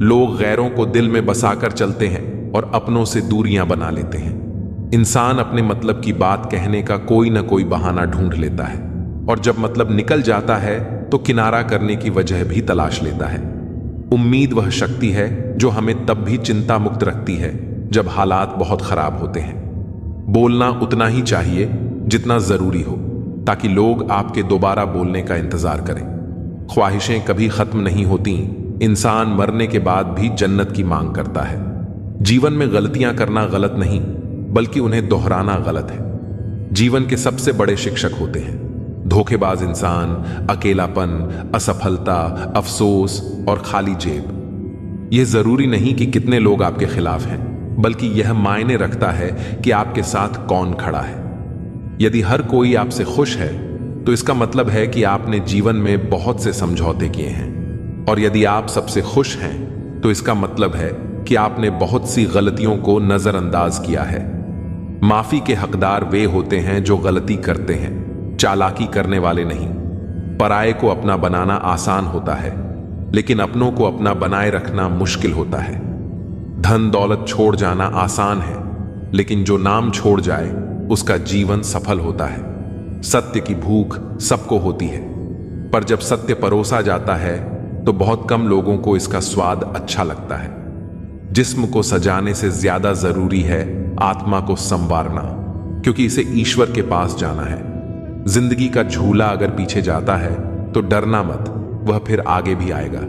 S1: लोग गैरों को दिल में बसाकर चलते हैं और अपनों से दूरियां बना लेते हैं। इंसान अपने मतलब की बात कहने का कोई ना कोई बहाना ढूंढ लेता है, और जब मतलब निकल जाता है तो किनारा करने की वजह भी तलाश लेता है। उम्मीद वह शक्ति है जो हमें तब भी चिंता मुक्त रखती है जब हालात बहुत खराब होते हैं। बोलना उतना ही चाहिए जितना जरूरी हो, ताकि लोग आपके दोबारा बोलने का इंतजार करें। ख्वाहिशें कभी खत्म नहीं होती। इंसान मरने के बाद भी जन्नत की मांग करता है। जीवन में गलतियां करना गलत नहीं, बल्कि उन्हें दोहराना गलत है। जीवन के सबसे बड़े शिक्षक होते हैं धोखेबाज इंसान, अकेलापन, असफलता, अफसोस और खाली जेब। यह जरूरी नहीं कि कितने लोग आपके खिलाफ हैं, बल्कि यह मायने रखता है कि आपके साथ कौन खड़ा है। यदि हर कोई आपसे खुश है तो इसका मतलब है कि आपने जीवन में बहुत से समझौते किए हैं, और यदि आप सबसे खुश हैं तो इसका मतलब है कि आपने बहुत सी गलतियों को नजरअंदाज किया है। माफी के हकदार वे होते हैं जो गलती करते हैं, चालाकी करने वाले नहीं। पराये को अपना बनाना आसान होता है, लेकिन अपनों को अपना बनाए रखना मुश्किल होता है। धन दौलत छोड़ जाना आसान है, लेकिन जो नाम छोड़ जाए उसका जीवन सफल होता है। सत्य की भूख सबको होती है, पर जब सत्य परोसा जाता है तो बहुत कम लोगों को इसका स्वाद अच्छा लगता है। जिस्म को सजाने से ज्यादा जरूरी है आत्मा को संवारना, क्योंकि इसे ईश्वर के पास जाना है। जिंदगी का झूला अगर पीछे जाता है तो डरना मत, वह फिर आगे भी आएगा।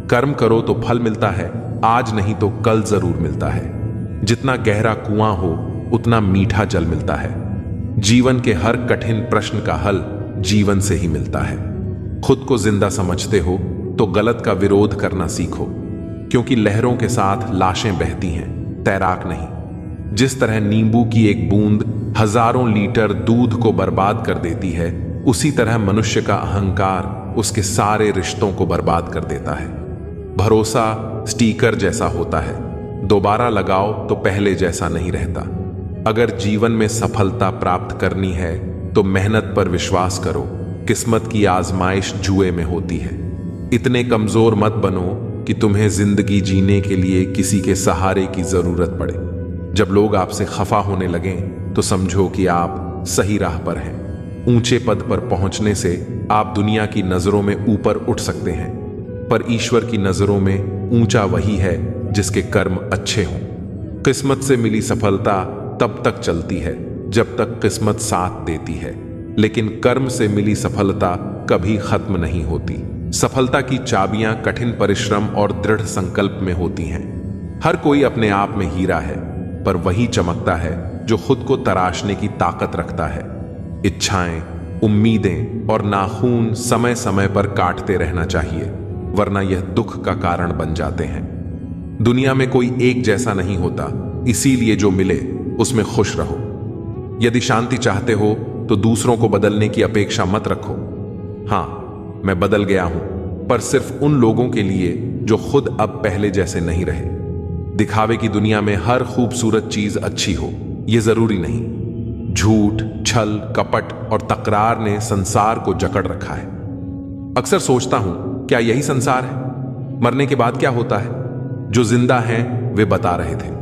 S1: कर्म करो तो फल मिलता है, आज नहीं तो कल जरूर मिलता है। जितना गहरा कुआं हो उतना मीठा जल मिलता है। जीवन के हर कठिन प्रश्न का हल जीवन से ही मिलता है। खुद को जिंदा समझते हो तो गलत का विरोध करना सीखो, क्योंकि लहरों के साथ लाशें बहती हैं, तैराक नहीं। जिस तरह नींबू की एक बूंद हजारों लीटर दूध को बर्बाद कर देती है, उसी तरह मनुष्य का अहंकार उसके सारे रिश्तों को बर्बाद कर देता है। भरोसा स्टीकर जैसा होता है, दोबारा लगाओ तो पहले जैसा नहीं रहता। अगर जीवन में सफलता प्राप्त करनी है तो मेहनत पर विश्वास करो। किस्मत की आजमाइश जुए में होती है। इतने कमजोर मत बनो कि तुम्हें जिंदगी जीने के लिए किसी के सहारे की जरूरत पड़े। जब लोग आपसे खफा होने लगें तो समझो कि आप सही राह पर हैं। ऊंचे पद पर पहुंचने से आप दुनिया की नजरों में ऊपर उठ सकते हैं, पर ईश्वर की नजरों में ऊंचा वही है जिसके कर्म अच्छे हों। किस्मत से मिली सफलता तब तक चलती है जब तक किस्मत साथ देती है, लेकिन कर्म से मिली सफलता कभी खत्म नहीं होती। सफलता की चाबियां कठिन परिश्रम और दृढ़ संकल्प में होती हैं। हर कोई अपने आप में हीरा है, पर वही चमकता है जो खुद को तराशने की ताकत रखता है। इच्छाएं, उम्मीदें और नाखून समय समय पर काटते रहना चाहिए, वरना यह दुख का कारण बन जाते हैं। दुनिया में कोई एक जैसा नहीं होता, इसीलिए जो मिले उसमें खुश रहो। यदि शांति चाहते हो तो दूसरों को बदलने की अपेक्षा मत रखो। हां, मैं बदल गया हूं, पर सिर्फ उन लोगों के लिए जो खुद अब पहले जैसे नहीं रहे। दिखावे की दुनिया में हर खूबसूरत चीज अच्छी हो, यह जरूरी नहीं। झूठ, छल, कपट और तकरार ने संसार को जकड़ रखा है। अक्सर सोचता हूं, क्या यही संसार है? मरने के बाद क्या होता है? जो जिंदा हैं वे बता रहे थे।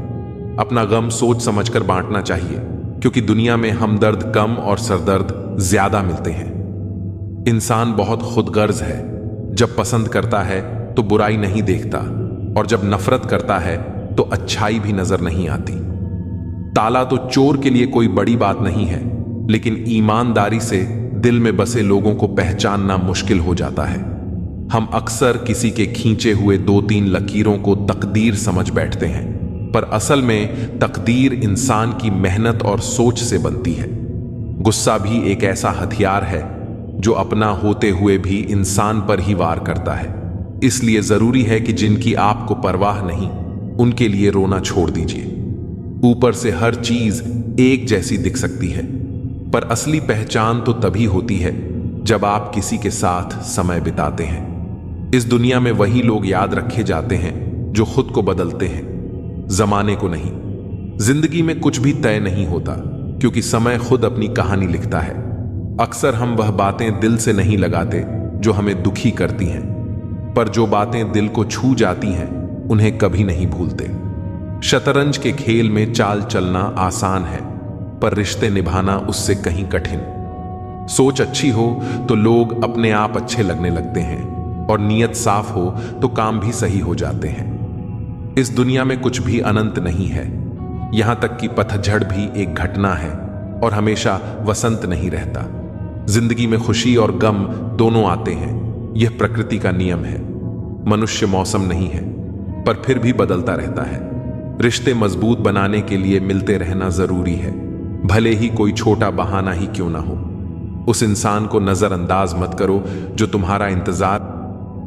S1: अपना गम सोच समझकर बांटना चाहिए, क्योंकि दुनिया में हमदर्द कम और सरदर्द ज्यादा मिलते हैं। इंसान बहुत खुदगर्ज है। जब पसंद करता है तो बुराई नहीं देखता, और जब नफरत करता है तो अच्छाई भी नजर नहीं आती। ताला तो चोर के लिए कोई बड़ी बात नहीं है, लेकिन ईमानदारी से दिल में बसे लोगों को पहचानना मुश्किल हो जाता है। हम अक्सर किसी के खींचे हुए 2-3 लकीरों को तकदीर समझ बैठते हैं, पर असल में तकदीर इंसान की मेहनत और सोच से बनती है। गुस्सा भी एक ऐसा हथियार है जो अपना होते हुए भी इंसान पर ही वार करता है। इसलिए जरूरी है कि जिनकी आपको परवाह नहीं, उनके लिए रोना छोड़ दीजिए। ऊपर से हर चीज एक जैसी दिख सकती है, पर असली पहचान तो तभी होती है जब आप किसी के साथ समय बिताते हैं। इस दुनिया में वही लोग याद रखे जाते हैं जो खुद को बदलते हैं, जमाने को नहीं। जिंदगी में कुछ भी तय नहीं होता, क्योंकि समय खुद अपनी कहानी लिखता है। अक्सर हम वह बातें दिल से नहीं लगाते जो हमें दुखी करती हैं, पर जो बातें दिल को छू जाती हैं उन्हें कभी नहीं भूलते। शतरंज के खेल में चाल चलना आसान है, पर रिश्ते निभाना उससे कहीं कठिन। सोच अच्छी हो तो लोग अपने आप अच्छे लगने लगते हैं, और नीयत साफ हो तो काम भी सही हो जाते हैं। इस दुनिया में कुछ भी अनंत नहीं है, यहां तक कि पतझड़ भी एक घटना है, और हमेशा वसंत नहीं रहता। जिंदगी में खुशी और गम दोनों आते हैं, यह प्रकृति का नियम है। मनुष्य मौसम नहीं है, पर फिर भी बदलता रहता है। रिश्ते मजबूत बनाने के लिए मिलते रहना जरूरी है, भले ही कोई छोटा बहाना ही क्यों ना हो। उस इंसान को नजरअंदाज मत करो जो तुम्हारा इंतजार।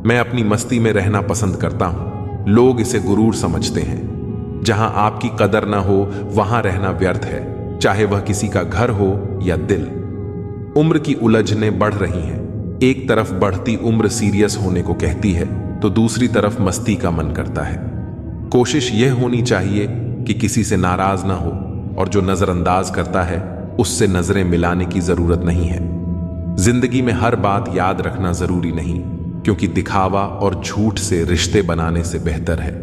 S1: मैं अपनी मस्ती में रहना पसंद करता हूं, लोग इसे गुरूर समझते हैं। जहां आपकी कदर ना हो वहां रहना व्यर्थ है, चाहे वह किसी का घर हो या दिल। उम्र की उलझनें बढ़ रही हैं, एक तरफ बढ़ती उम्र सीरियस होने को कहती है, तो दूसरी तरफ मस्ती का मन करता है। कोशिश यह होनी चाहिए कि किसी से नाराज ना हो, और जो नजरअंदाज करता है उससे नजरें मिलाने की जरूरत नहीं है। जिंदगी में हर बात याद रखना जरूरी नहीं, क्योंकि दिखावा और झूठ से रिश्ते बनाने से बेहतर है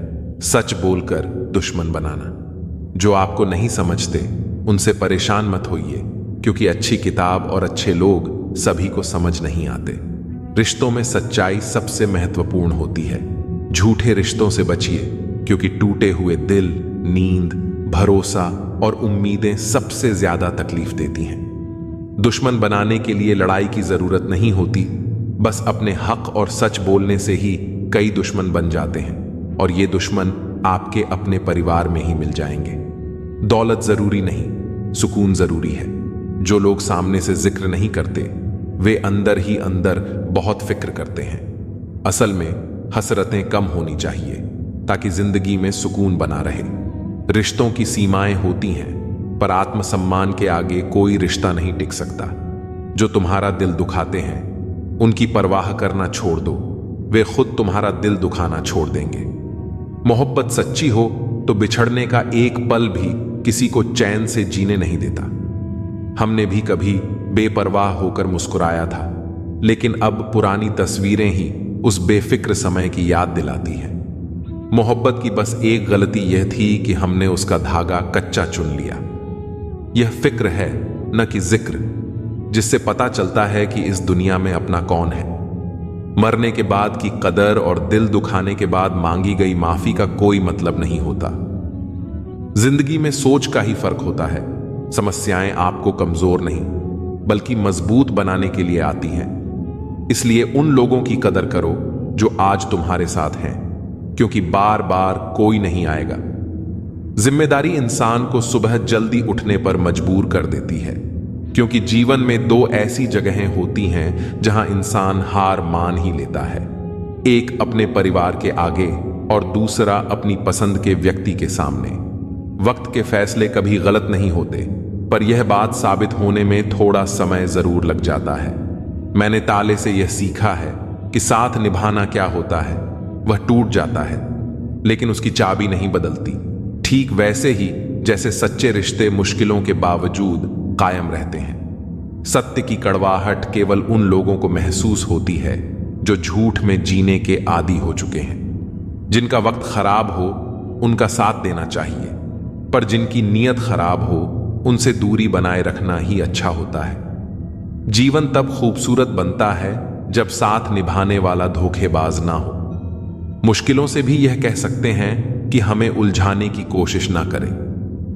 S1: सच बोलकर दुश्मन बनाना। जो आपको नहीं समझते उनसे परेशान मत होइए, क्योंकि अच्छी किताब और अच्छे लोग सभी को समझ नहीं आते। रिश्तों में सच्चाई सबसे महत्वपूर्ण होती है। झूठे रिश्तों से बचिए, क्योंकि टूटे हुए दिल, नींद, भरोसा और उम्मीदें सबसे ज्यादा तकलीफ देती हैं। दुश्मन बनाने के लिए लड़ाई की जरूरत नहीं होती, बस अपने हक और सच बोलने से ही कई दुश्मन बन जाते हैं, और ये दुश्मन आपके अपने परिवार में ही मिल जाएंगे। दौलत जरूरी नहीं, सुकून जरूरी है। जो लोग सामने से जिक्र नहीं करते, वे अंदर ही अंदर बहुत फिक्र करते हैं। असल में हसरतें कम होनी चाहिए, ताकि जिंदगी में सुकून बना रहे। रिश्तों की सीमाएं होती हैं, पर आत्मसम्मान के आगे कोई रिश्ता नहीं टिक सकता। जो तुम्हारा दिल दुखाते हैं, उनकी परवाह करना छोड़ दो, वे खुद तुम्हारा दिल दुखाना छोड़ देंगे। मोहब्बत सच्ची हो तो बिछड़ने का एक पल भी किसी को चैन से जीने नहीं देता। हमने भी कभी बेपरवाह होकर मुस्कुराया था, लेकिन अब पुरानी तस्वीरें ही उस बेफिक्र समय की याद दिलाती हैं। मोहब्बत की बस एक गलती यह थी कि हमने उसका धागा कच्चा चुन लिया। यह फिक्र है, न कि जिक्र, जिससे पता चलता है कि इस दुनिया में अपना कौन है। मरने के बाद की कदर और दिल दुखाने के बाद मांगी गई माफी का कोई मतलब नहीं होता। जिंदगी में सोच का ही फर्क होता है। समस्याएं आपको कमजोर नहीं, बल्कि मजबूत बनाने के लिए आती हैं। इसलिए उन लोगों की कदर करो जो आज तुम्हारे साथ हैं, क्योंकि बार बार कोई नहीं आएगा। जिम्मेदारी इंसान को सुबह जल्दी उठने पर मजबूर कर देती है, क्योंकि जीवन में दो ऐसी जगहें होती हैं जहां इंसान हार मान ही लेता है। एक अपने परिवार के आगे और दूसरा अपनी पसंद के व्यक्ति के सामने। वक्त के फैसले कभी गलत नहीं होते, पर यह बात साबित होने में थोड़ा समय जरूर लग जाता है। मैंने ताले से यह सीखा है कि साथ निभाना क्या होता है। वह टूट जाता है, लेकिन उसकी चाबी नहीं बदलती। ठीक वैसे ही जैसे सच्चे रिश्ते मुश्किलों के बावजूद कायम रहते हैं। सत्य की कड़वाहट केवल उन लोगों को महसूस होती है जो झूठ में जीने के आदी हो चुके हैं। जिनका वक्त खराब हो उनका साथ देना चाहिए, पर जिनकी नीयत खराब हो उनसे दूरी बनाए रखना ही अच्छा होता है। जीवन तब खूबसूरत बनता है जब साथ निभाने वाला धोखेबाज ना हो। मुश्किलों से भी यह कह सकते हैं कि हमें उलझाने की कोशिश ना करें,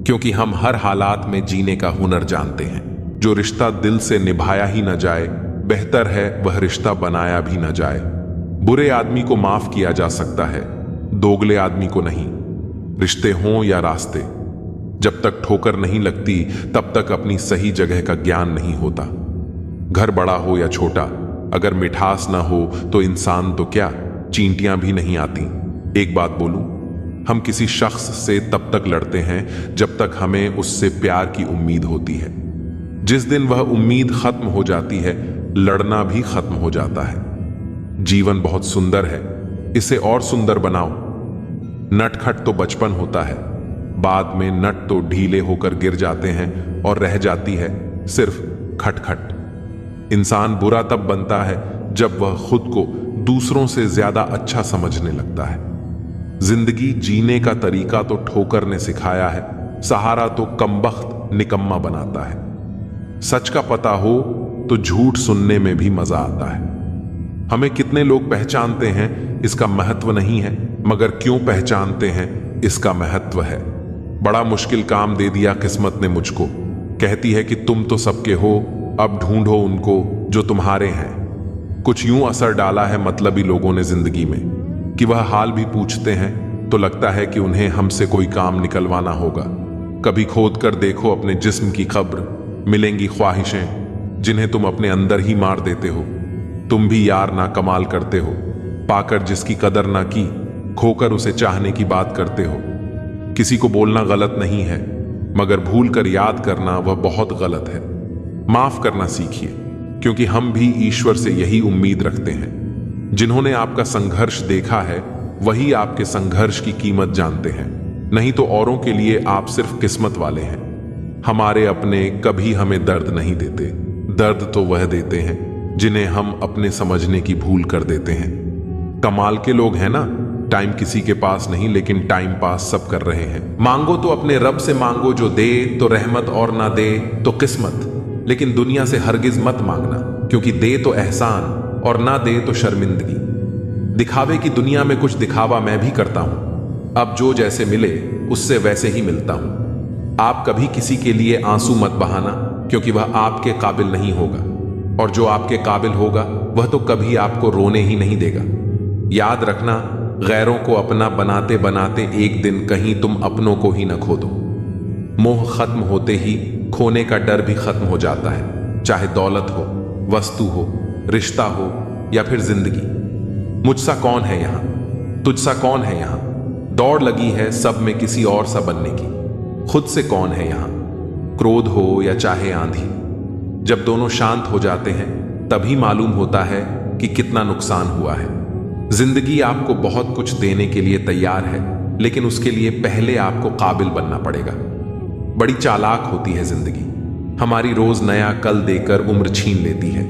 S1: क्योंकि हम हर हालात में जीने का हुनर जानते हैं। जो रिश्ता दिल से निभाया ही न जाए, बेहतर है वह रिश्ता बनाया भी न जाए। बुरे आदमी को माफ किया जा सकता है, दोगले आदमी को नहीं। रिश्ते हों या रास्ते, जब तक ठोकर नहीं लगती तब तक अपनी सही जगह का ज्ञान नहीं होता। घर बड़ा हो या छोटा, अगर मिठास ना हो तो इंसान तो क्या, चींटियां भी नहीं आती। एक बात बोलूं, हम किसी शख्स से तब तक लड़ते हैं जब तक हमें उससे प्यार की उम्मीद होती है। जिस दिन वह उम्मीद खत्म हो जाती है, लड़ना भी खत्म हो जाता है। जीवन बहुत सुंदर है, इसे और सुंदर बनाओ। नटखट तो बचपन होता है, बाद में नट तो ढीले होकर गिर जाते हैं और रह जाती है सिर्फ खटखट। इंसान बुरा तब बनता है जब वह खुद को दूसरों से ज्यादा अच्छा समझने लगता है। जिंदगी जीने का तरीका तो ठोकर ने सिखाया है, सहारा तो कमबख्त निकम्मा बनाता है। सच का पता हो तो झूठ सुनने में भी मजा आता है। हमें कितने लोग पहचानते हैं इसका महत्व नहीं है, मगर क्यों पहचानते हैं इसका महत्व है। बड़ा मुश्किल काम दे दिया किस्मत ने मुझको, कहती है कि तुम तो सबके हो, अब ढूंढो उनको जो तुम्हारे हैं। कुछ यूं असर डाला है मतलबी लोगों ने जिंदगी में कि वह हाल भी पूछते हैं तो लगता है कि उन्हें हमसे कोई काम निकलवाना होगा। कभी खोद कर देखो अपने जिस्म की खबर, मिलेंगी ख्वाहिशें जिन्हें तुम अपने अंदर ही मार देते हो। तुम भी यार ना कमाल करते हो, पाकर जिसकी कदर ना की, खोकर उसे चाहने की बात करते हो। किसी को बोलना गलत नहीं है, मगर भूल कर याद करना वह बहुत गलत है। माफ करना सीखिए, क्योंकि हम भी ईश्वर से यही उम्मीद रखते हैं। जिन्होंने आपका संघर्ष देखा है वही आपके संघर्ष की कीमत जानते हैं, नहीं तो औरों के लिए आप सिर्फ किस्मत वाले हैं। हमारे अपने कभी हमें दर्द नहीं देते, दर्द तो वह देते हैं जिन्हें हम अपने समझने की भूल कर देते हैं। कमाल के लोग हैं ना, टाइम किसी के पास नहीं लेकिन टाइम पास सब कर रहे हैं। मांगो तो अपने रब से मांगो, जो दे तो रहमत और ना दे तो किस्मत। लेकिन दुनिया से हरगिज मत मांगना, क्योंकि दे तो एहसान और ना दे तो शर्मिंदगी। दिखावे की दुनिया में कुछ दिखावा मैं भी करता हूं, अब जो जैसे मिले उससे वैसे ही मिलता हूं। आप कभी किसी के लिए आंसू मत बहाना, क्योंकि वह आपके काबिल नहीं होगा, और जो आपके काबिल होगा वह तो कभी आपको रोने ही नहीं देगा। याद रखना, गैरों को अपना बनाते बनाते एक दिन कहीं तुम अपनों को ही न खो दो। मोह खत्म होते ही खोने का डर भी खत्म हो जाता है, चाहे दौलत हो, वस्तु हो, रिश्ता हो या फिर जिंदगी। मुझसा कौन है यहां, तुझसा कौन है यहां, दौड़ लगी है सब में किसी और सा बनने की। खुद से कौन है यहां, क्रोध हो या चाहे आंधी। जब दोनों शांत हो जाते हैं तभी मालूम होता है कि कितना नुकसान हुआ है। जिंदगी आपको बहुत कुछ देने के लिए तैयार है, लेकिन उसके लिए पहले आपको काबिल बनना पड़ेगा। बड़ी चालाक होती है जिंदगी, हमारी रोज नया कल देकर उम्र छीन लेती है।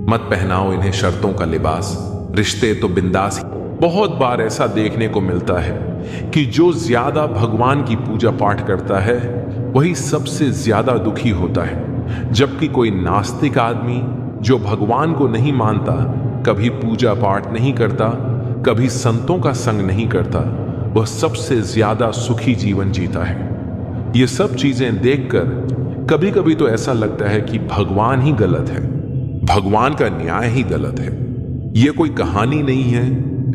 S1: मत पहनाओ इन्हें शर्तों का लिबास, रिश्ते तो बिंदास। बहुत बार ऐसा देखने को मिलता है कि जो ज्यादा भगवान की पूजा पाठ करता है वही सबसे ज्यादा दुखी होता है, जबकि कोई नास्तिक आदमी जो भगवान को नहीं मानता, कभी पूजा पाठ नहीं करता, कभी संतों का संग नहीं करता, वह सबसे ज्यादा सुखी जीवन जीता है। ये सब चीजें देखकर कभी कभी तो ऐसा लगता है कि भगवान ही गलत है, भगवान का न्याय ही गलत है। ये कोई कहानी नहीं है,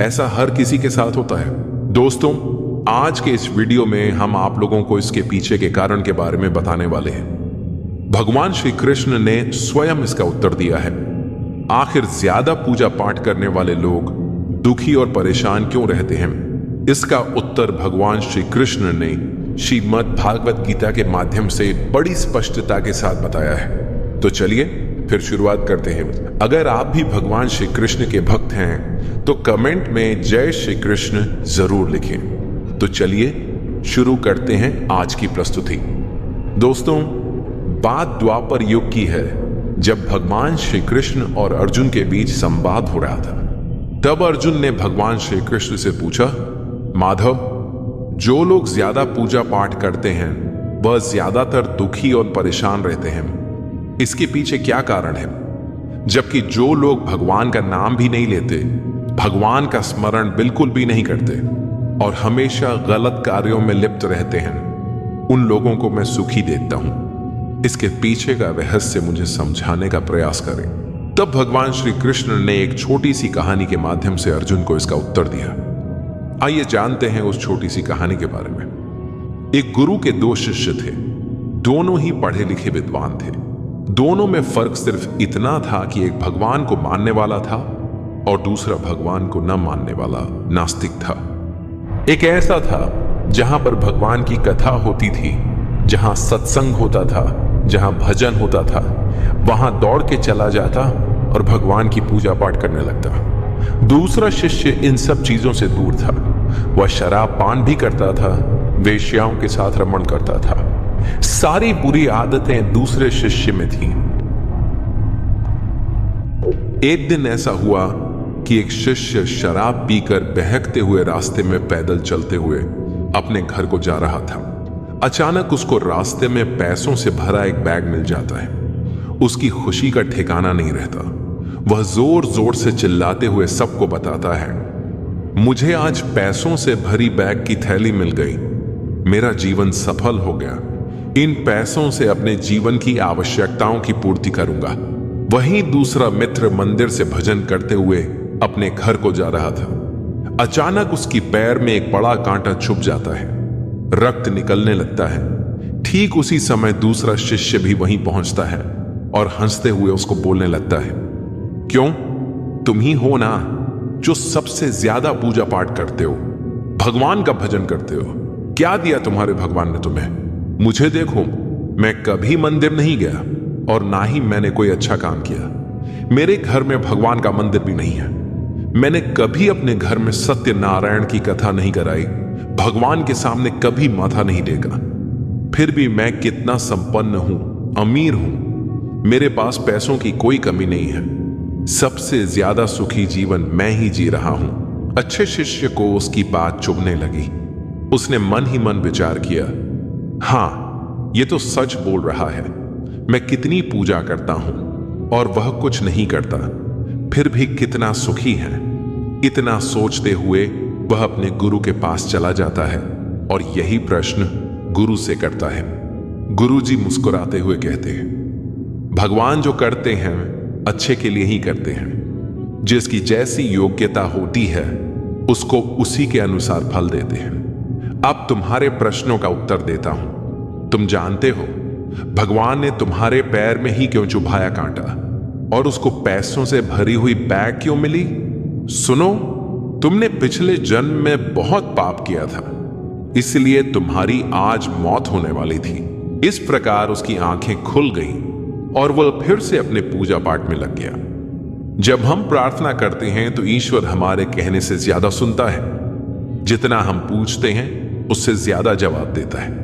S1: ऐसा हर किसी के साथ होता है। दोस्तों, आज के इस वीडियो में हम आप लोगों को इसके पीछे के कारण के बारे में बताने वाले हैं। भगवान श्री कृष्ण ने स्वयं इसका उत्तर दिया है। आखिर ज्यादा पूजा पाठ करने वाले लोग दुखी और परेशान क्यों रहते हैं? इसका उत्तर भगवान श्री कृष्ण ने श्रीमद् भागवत गीता के माध्यम से बड़ी स्पष्टता के साथ बताया है। तो चलिए फिर शुरुआत करते हैं। अगर आप भी भगवान श्री कृष्ण के भक्त हैं तो कमेंट में जय श्री कृष्ण जरूर लिखें। तो चलिए शुरू करते हैं आज की प्रस्तुति। दोस्तों, बात द्वापर युग की है, जब भगवान श्री कृष्ण और अर्जुन के बीच संवाद हो रहा था। तब अर्जुन ने भगवान श्री कृष्ण से पूछा, माधव, जो लोग ज्यादा पूजा पाठ करते हैं वह ज्यादातर दुखी और परेशान रहते हैं, इसके पीछे क्या कारण है? जबकि जो लोग भगवान का नाम भी नहीं लेते, भगवान का स्मरण बिल्कुल भी नहीं करते और हमेशा गलत कार्यों में लिप्त रहते हैं, उन लोगों को मैं सुखी देखता हूं। इसके पीछे का रहस्य मुझे समझाने का प्रयास करें। तब भगवान श्री कृष्ण ने एक छोटी सी कहानी के माध्यम से अर्जुन को इसका उत्तर दिया। आइए जानते हैं उस छोटी सी कहानी के बारे में। एक गुरु के दो शिष्य थे। दोनों ही पढ़े लिखे विद्वान थे। दोनों में फर्क सिर्फ इतना था कि एक भगवान को मानने वाला था और दूसरा भगवान को न मानने वाला नास्तिक था। एक ऐसा था जहां पर भगवान की कथा होती थी, जहां सत्संग होता था, जहां भजन होता था, वहां दौड़ के चला जाता और भगवान की पूजा पाठ करने लगता। दूसरा शिष्य इन सब चीजों से दूर था। वह शराब पान भी करता था, वेश्याओं के साथ रमण करता था। सारी बुरी आदतें दूसरे शिष्य में थीं। एक दिन ऐसा हुआ कि एक शिष्य शराब पीकर बहकते हुए रास्ते में पैदल चलते हुए अपने घर को जा रहा था। अचानक उसको रास्ते में पैसों से भरा एक बैग मिल जाता है। उसकी खुशी का ठिकाना नहीं रहता। वह जोर जोर से चिल्लाते हुए सबको बताता है, मुझे आज पैसों से भरी बैग की थैली मिल गई। मेरा जीवन सफल हो गया। इन पैसों से अपने जीवन की आवश्यकताओं की पूर्ति करूंगा। वहीं दूसरा मित्र मंदिर से भजन करते हुए अपने घर को जा रहा था। अचानक उसकी पैर में एक बड़ा कांटा चुभ जाता है। रक्त निकलने लगता है। ठीक उसी समय दूसरा शिष्य भी वहीं पहुंचता है और हंसते हुए उसको बोलने लगता है, क्यों, तुम ही हो ना जो सबसे ज्यादा पूजा पाठ करते हो, भगवान का भजन करते हो। क्या दिया तुम्हारे भगवान ने तुम्हें? मुझे देखो, मैं कभी मंदिर नहीं गया और ना ही मैंने कोई अच्छा काम किया। मेरे घर में भगवान का मंदिर भी नहीं है। मैंने कभी अपने घर में सत्यनारायण की कथा नहीं कराई, भगवान के सामने कभी माथा नहीं टेका। फिर भी मैं कितना संपन्न हूं, अमीर हूं। मेरे पास पैसों की कोई कमी नहीं है। सबसे ज्यादा सुखी जीवन मैं ही जी रहा हूं। अच्छे शिष्य को उसकी बात चुभने लगी। उसने मन ही मन विचार किया, हां, ये तो सच बोल रहा है। मैं कितनी पूजा करता हूं और वह कुछ नहीं करता, फिर भी कितना सुखी है। इतना सोचते हुए वह अपने गुरु के पास चला जाता है और यही प्रश्न गुरु से करता है। गुरुजी मुस्कुराते हुए कहते हैं, भगवान जो करते हैं अच्छे के लिए ही करते हैं। जिसकी जैसी योग्यता होती है उसको उसी के अनुसार फल देते हैं। अब तुम्हारे प्रश्नों का उत्तर देता हूं। तुम जानते हो भगवान ने तुम्हारे पैर में ही क्यों चुभाया कांटा और उसको पैसों से भरी हुई बैग क्यों मिली? सुनो, तुमने पिछले जन्म में बहुत पाप किया था, इसलिए तुम्हारी आज मौत होने वाली थी। इस प्रकार उसकी आंखें खुल गईं और वह फिर से अपने पूजा पाठ में लग गया। जब हम प्रार्थना करते हैं तो ईश्वर हमारे कहने से ज्यादा सुनता है। जितना हम पूछते हैं उससे ज्यादा जवाब देता है।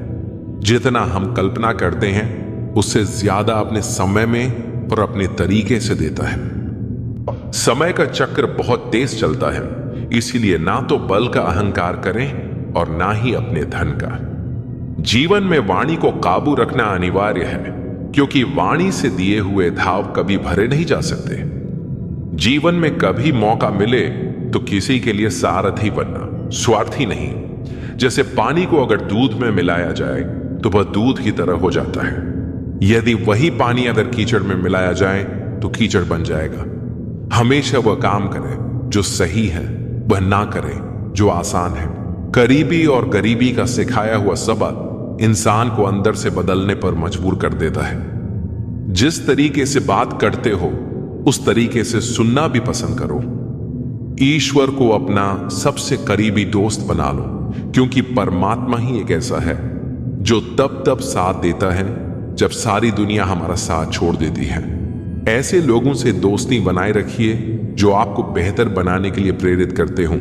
S1: जितना हम कल्पना करते हैं उससे ज्यादा अपने समय में और अपने तरीके से देता है। समय का चक्र बहुत तेज चलता है, इसीलिए ना तो बल का अहंकार करें और ना ही अपने धन का। जीवन में वाणी को काबू रखना अनिवार्य है, क्योंकि वाणी से दिए हुए धाव कभी भरे नहीं जा सकते। जीवन में कभी मौका मिले तो किसी के लिए सारथी बनना, स्वार्थी नहीं। जैसे पानी को अगर दूध में मिलाया जाए तो वह दूध की तरह हो जाता है। यदि वही पानी अगर कीचड़ में मिलाया जाए तो कीचड़ बन जाएगा। हमेशा वह काम करे जो सही है, वह ना करे जो आसान है। करीबी और गरीबी का सिखाया हुआ सबक इंसान को अंदर से बदलने पर मजबूर कर देता है। जिस तरीके से बात करते हो उस तरीके से सुनना भी पसंद करो। ईश्वर को अपना सबसे करीबी दोस्त बना लो, क्योंकि परमात्मा ही एक ऐसा है जो तब तब साथ देता है जब सारी दुनिया हमारा साथ छोड़ देती है। ऐसे लोगों से दोस्ती बनाए रखिए जो आपको बेहतर बनाने के लिए प्रेरित करते हों,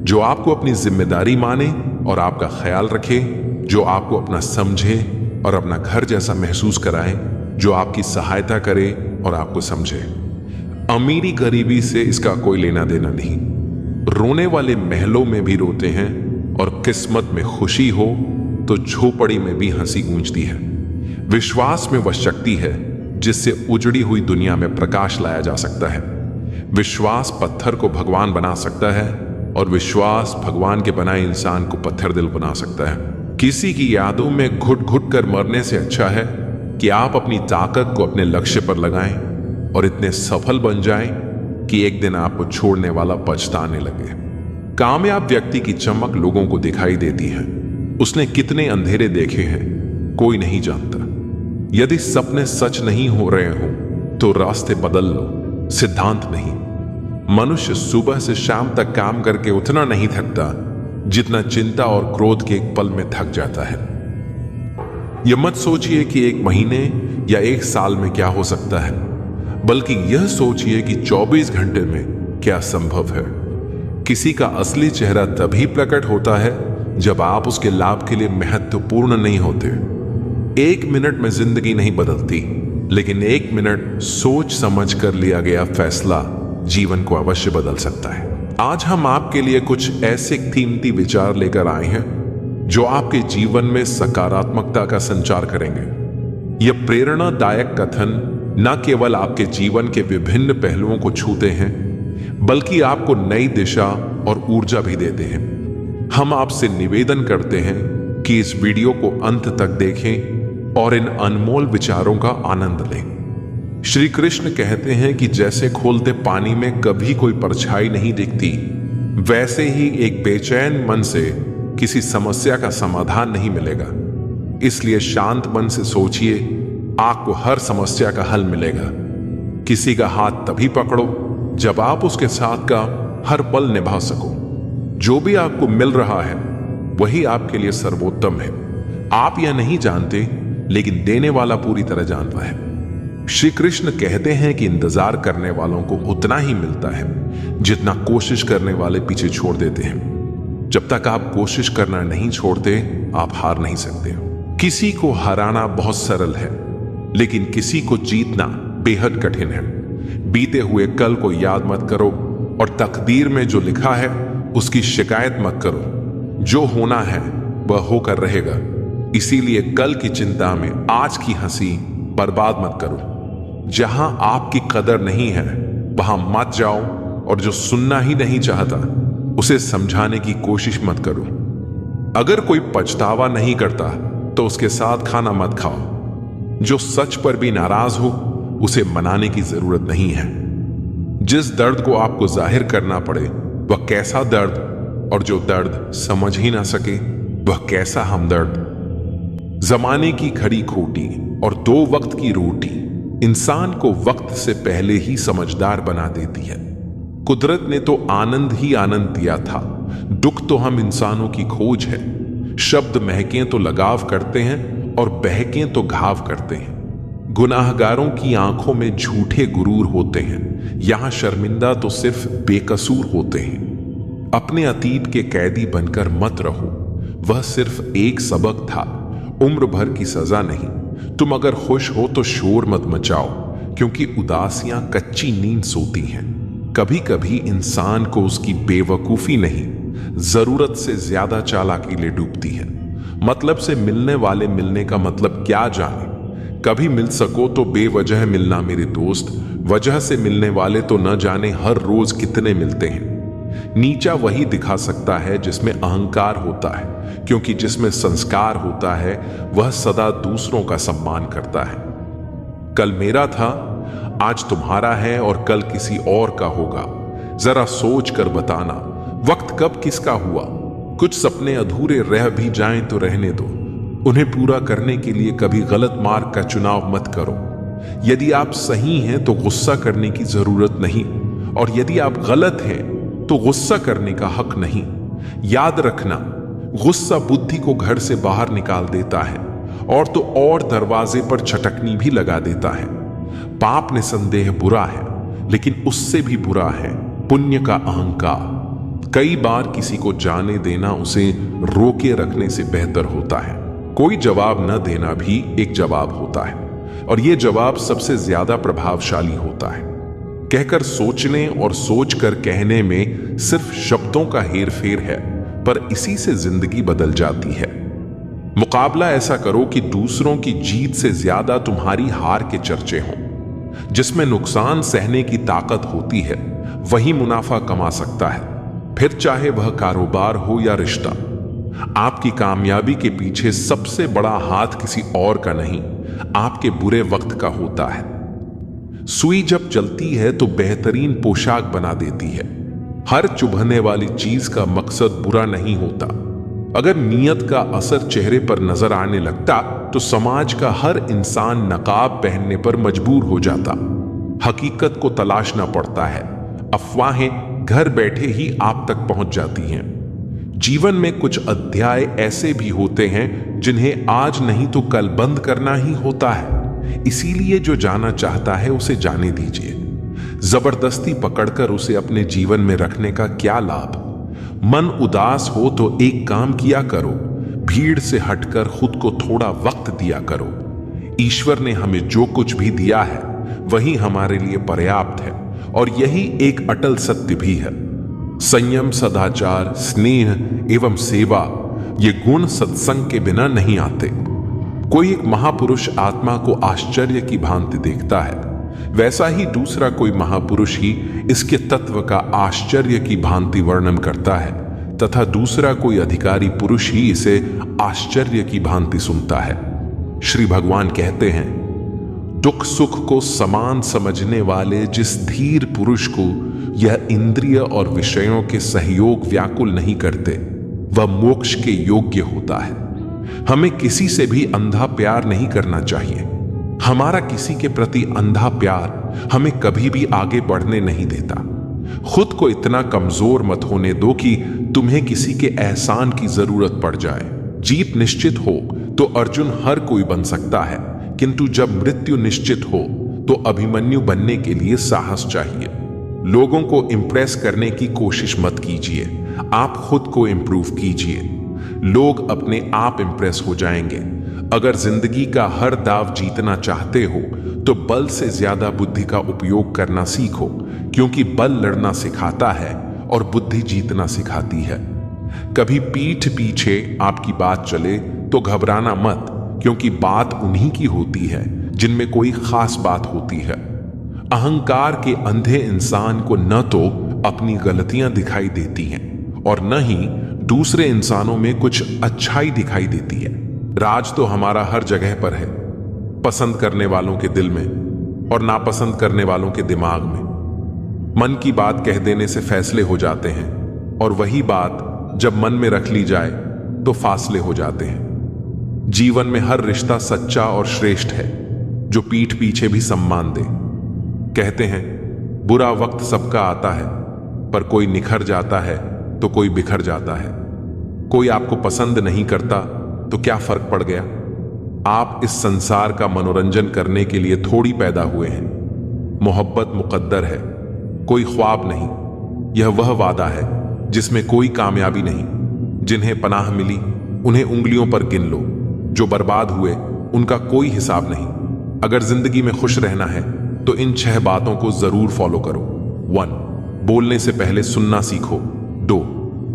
S1: जो आपको अपनी जिम्मेदारी माने और आपका ख्याल रखे, जो आपको अपना समझे और अपना घर जैसा महसूस कराए, जो आपकी सहायता करे और आपको समझे। अमीरी गरीबी से इसका कोई लेना देना नहीं। रोने वाले महलों में भी रोते हैं और किस्मत में खुशी हो तो झोपड़ी में भी हंसी गूंजती है। विश्वास में वह शक्ति है जिससे उजड़ी हुई दुनिया में प्रकाश लाया जा सकता है। विश्वास पत्थर को भगवान बना सकता है और विश्वास भगवान के बनाए इंसान को पत्थर दिल बना सकता है। किसी की यादों में घुट घुट कर मरने से अच्छा है कि आप अपनी ताकत को अपने लक्ष्य पर लगाएं और इतने सफल बन जाएं कि एक दिन आपको छोड़ने वाला पछताने लगे। कामयाब व्यक्ति की चमक लोगों को दिखाई देती है। उसने कितने अंधेरे देखे हैं कोई नहीं जानता। यदि सपने सच नहीं हो रहे हो तो रास्ते बदल लो, सिद्धांत नहीं। मनुष्य सुबह से शाम तक काम करके उतना नहीं थकता जितना चिंता और क्रोध के एक पल में थक जाता है। यह मत सोचिए कि एक महीने या एक साल में क्या हो सकता है, बल्कि यह सोचिए कि 24 घंटे में क्या संभव है। किसी का असली चेहरा तभी प्रकट होता है जब आप उसके लाभ के लिए महत्वपूर्ण नहीं होते। 1 मिनट में जिंदगी नहीं बदलती, लेकिन 1 मिनट सोच समझ कर लिया गया फैसला जीवन को अवश्य बदल सकता है। आज हम आपके लिए कुछ ऐसे कीमती विचार लेकर आए हैं जो आपके जीवन में सकारात्मकता का संचार करेंगे। यह प्रेरणादायक कथन न केवल आपके जीवन के विभिन्न पहलुओं को छूते हैं, बल्कि आपको नई दिशा और ऊर्जा भी देते हैं। हम आपसे निवेदन करते हैं कि इस वीडियो को अंत तक देखें और इन अनमोल विचारों का आनंद लें। श्री कृष्ण कहते हैं कि जैसे खोलते पानी में कभी कोई परछाई नहीं दिखती, वैसे ही एक बेचैन मन से किसी समस्या का समाधान नहीं मिलेगा। इसलिए शांत मन से सोचिए, आपको हर समस्या का हल मिलेगा। किसी का हाथ तभी पकड़ो जब आप उसके साथ का हर पल निभा सको। जो भी आपको मिल रहा है वही आपके लिए सर्वोत्तम है। आप यह नहीं जानते, लेकिन देने वाला पूरी तरह जानता है। श्री कृष्ण कहते हैं कि इंतजार करने वालों को उतना ही मिलता है जितना कोशिश करने वाले पीछे छोड़ देते हैं। जब तक आप कोशिश करना नहीं छोड़ते, आप हार नहीं सकते। किसी को हराना बहुत सरल है, लेकिन किसी को जीतना बेहद कठिन है। बीते हुए कल को याद मत करो और तकदीर में जो लिखा है उसकी शिकायत मत करो। जो होना है वह होकर रहेगा। इसीलिए कल की चिंता में आज की हंसी बर्बाद मत करो। जहां आपकी कदर नहीं है वहां मत जाओ, और जो सुनना ही नहीं चाहता उसे समझाने की कोशिश मत करो। अगर कोई पछतावा नहीं करता तो उसके साथ खाना मत खाओ। जो सच पर भी नाराज हो उसे मनाने की जरूरत नहीं है। जिस दर्द को आपको जाहिर करना पड़े वह कैसा दर्द, और जो दर्द समझ ही ना सके वह कैसा हमदर्द। जमाने की घड़ी खोटी और 2 वक्त की रोटी इंसान को वक्त से पहले ही समझदार बना देती है। कुदरत ने तो आनंद ही आनंद दिया था, दुख तो हम इंसानों की खोज है। शब्द महकें तो लगाव करते हैं और बहकें तो घाव करते हैं। गुनाहगारों की आंखों में झूठे गुरूर होते हैं, यहां शर्मिंदा तो सिर्फ बेकसूर होते हैं। अपने अतीत के कैदी बनकर मत रहो, वह सिर्फ एक सबक था, उम्र भर की सजा नहीं। तुम अगर खुश हो तो शोर मत मचाओ, क्योंकि उदासियां कच्ची नींद सोती हैं। कभी कभी इंसान को उसकी बेवकूफी नहीं, जरूरत से ज्यादा चालाकी ले डूबती है। मतलब से मिलने वाले मिलने का मतलब क्या जाने। कभी मिल सको तो बेवजह मिलना मेरे दोस्त, वजह से मिलने वाले तो न जाने हर रोज कितने मिलते हैं। नीचा वही दिखा सकता है जिसमें अहंकार होता है, क्योंकि जिसमें संस्कार होता है वह सदा दूसरों का सम्मान करता है। कल मेरा था, आज तुम्हारा है और कल किसी और का होगा। जरा सोच कर बताना, वक्त कब किसका हुआ। कुछ सपने अधूरे रह भी जाएं तो रहने दो, उन्हें पूरा करने के लिए कभी गलत मार्ग का चुनाव मत करो। यदि आप सही हैं तो गुस्सा करने की जरूरत नहीं, और यदि आप गलत हैं तो गुस्सा करने का हक नहीं। याद रखना, गुस्सा बुद्धि को घर से बाहर निकाल देता है और तो और दरवाजे पर छटकनी भी लगा देता है। पाप निसंदेह बुरा है, लेकिन उससे भी बुरा है पुण्य का अहंकार। कई बार किसी को जाने देना उसे रोके रखने से बेहतर होता है। कोई जवाब न देना भी एक जवाब होता है, और यह जवाब सबसे ज्यादा प्रभावशाली होता है। कहकर सोचने और सोचकर कहने में सिर्फ शब्दों का हेरफेर है, पर इसी से जिंदगी बदल जाती है। मुकाबला ऐसा करो कि दूसरों की जीत से ज्यादा तुम्हारी हार के चर्चे हों। जिसमें नुकसान सहने की ताकत होती है वही मुनाफा कमा सकता है। फिर चाहे वह कारोबार हो या रिश्ता। आपकी कामयाबी के पीछे सबसे बड़ा हाथ किसी और का नहीं, आपके बुरे वक्त का होता है। सुई जब चलती है तो बेहतरीन पोशाक बना देती है। हर चुभने वाली चीज का मकसद बुरा नहीं होता। अगर नीयत का असर चेहरे पर नजर आने लगता तो समाज का हर इंसान नकाब पहनने पर मजबूर हो जाता। हकीकत को तलाशना पड़ता है, अफवाहें घर बैठे ही आप तक पहुंच जाती हैं। जीवन में कुछ अध्याय ऐसे भी होते हैं जिन्हें आज नहीं तो कल बंद करना ही होता है। इसीलिए जो जाना चाहता है उसे जाने दीजिए। जबरदस्ती पकड़कर उसे अपने जीवन में रखने का क्या लाभ। मन उदास हो तो एक काम किया करो, भीड़ से हटकर खुद को थोड़ा वक्त दिया करो। ईश्वर ने हमें जो कुछ भी दिया है वही हमारे लिए पर्याप्त है और यही एक अटल सत्य भी है। संयम, सदाचार, स्नेह एवं सेवा ये गुण सत्संग के बिना नहीं आते। कोई एक महापुरुष आत्मा को आश्चर्य की भांति देखता है, वैसा ही दूसरा कोई महापुरुष ही इसके तत्व का आश्चर्य की भांति वर्णन करता है तथा दूसरा कोई अधिकारी पुरुष ही इसे आश्चर्य की भांति सुनता है। श्री भगवान कहते हैं, दुख सुख को समान समझने वाले जिस धीर पुरुष को यह इंद्रिय और विषयों के सहयोग व्याकुल नहीं करते, वह मोक्ष के योग्य होता है। हमें किसी से भी अंधा प्यार नहीं करना चाहिए। हमारा किसी के प्रति अंधा प्यार हमें कभी भी आगे बढ़ने नहीं देता। खुद को इतना कमजोर मत होने दो कि तुम्हें किसी के एहसान की जरूरत पड़ जाए। जीत निश्चित हो तो अर्जुन हर कोई बन सकता है, किंतु जब मृत्यु निश्चित हो तो अभिमन्यु बनने के लिए साहस चाहिए। लोगों को इंप्रेस करने की कोशिश मत कीजिए, आप खुद को इंप्रूव कीजिए। लोग अपने आप इंप्रेस हो जाएंगे। अगर जिंदगी का हर दाव जीतना चाहते हो तो बल से ज्यादा बुद्धि का उपयोग करना सीखो, क्योंकि बल लड़ना सिखाता है और बुद्धि जीतना सिखाती है। कभी पीठ पीछे आपकी बात चले तो घबराना मत, क्योंकि बात उन्हीं की होती है जिनमें कोई खास बात होती है। अहंकार के अंधे इंसान को न तो अपनी गलतियां दिखाई देती हैं और न ही दूसरे इंसानों में कुछ अच्छाई दिखाई देती है। राज तो हमारा हर जगह पर है, पसंद करने वालों के दिल में और नापसंद करने वालों के दिमाग में। मन की बात कह देने से फैसले हो जाते हैं और वही बात जब मन में रख ली जाए तो फासले हो जाते हैं। जीवन में हर रिश्ता सच्चा और श्रेष्ठ है जो पीठ पीछे भी सम्मान दे। कहते हैं बुरा वक्त सबका आता है, पर कोई निखर जाता है तो कोई बिखर जाता है। कोई आपको पसंद नहीं करता तो क्या फर्क पड़ गया। आप इस संसार का मनोरंजन करने के लिए थोड़ी पैदा हुए हैं। मोहब्बत मुकद्दर है, कोई ख्वाब नहीं। यह वह वादा है जिसमें कोई कामयाबी नहीं। जिन्हें पनाह मिली उन्हें उंगलियों पर गिन लो, जो बर्बाद हुए उनका कोई हिसाब नहीं। अगर जिंदगी में खुश रहना है तो इन 6 बातों को जरूर फॉलो करो। 1. बोलने से पहले सुनना सीखो। 2.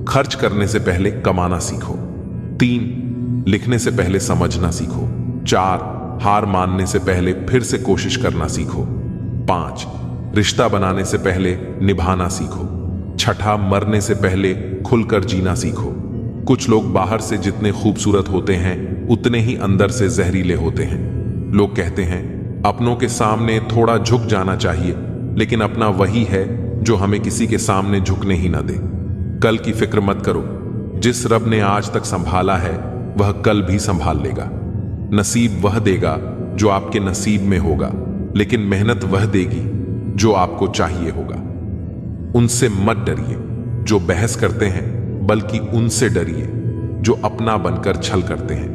S1: खर्च करने से पहले कमाना सीखो। 3. लिखने से पहले समझना सीखो। 4. हार मानने से पहले फिर से कोशिश करना सीखो। 5. रिश्ता बनाने से पहले निभाना सीखो। 6. मरने से पहले खुलकर जीना सीखो। कुछ लोग बाहर से जितने खूबसूरत होते हैं उतने ही अंदर से जहरीले होते हैं। लोग कहते हैं अपनों के सामने थोड़ा झुक जाना चाहिए, लेकिन अपना वही है जो हमें किसी के सामने झुकने ही ना दे। कल की फिक्र मत करो, जिस रब ने आज तक संभाला है वह कल भी संभाल लेगा। नसीब वह देगा जो आपके नसीब में होगा, लेकिन मेहनत वह देगी जो आपको चाहिए होगा। उनसे मत डरिए जो बहस करते हैं, बल्कि उनसे डरिए जो अपना बनकर छल करते हैं।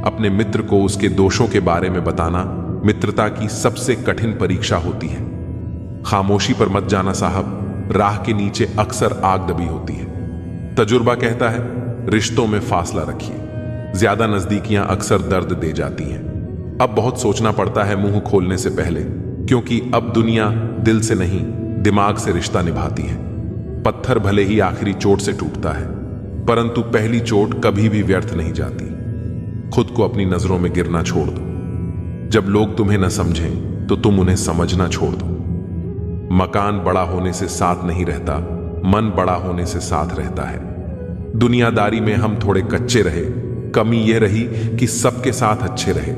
S1: अपने मित्र को उसके दोषों के बारे में बताना मित्रता की सबसे कठिन परीक्षा होती है। खामोशी पर मत जाना साहब, राह के नीचे अक्सर आग दबी होती है। तजुर्बा कहता है रिश्तों में फासला रखिए, ज्यादा नजदीकियां अक्सर दर्द दे जाती हैं। अब बहुत सोचना पड़ता है मुंह खोलने से पहले, क्योंकि अब दुनिया दिल से नहीं दिमाग से रिश्ता निभाती है। पत्थर भले ही आखिरी चोट से टूटता है, परंतु पहली चोट कभी भी व्यर्थ नहीं जाती। खुद को अपनी नजरों में गिरना छोड़ दो। जब लोग तुम्हें न समझें तो तुम उन्हें समझना छोड़ दो। मकान बड़ा होने से साथ नहीं रहता, मन बड़ा होने से साथ रहता है। दुनियादारी में हम थोड़े कच्चे रहे, कमी यह रही कि सबके साथ अच्छे रहे।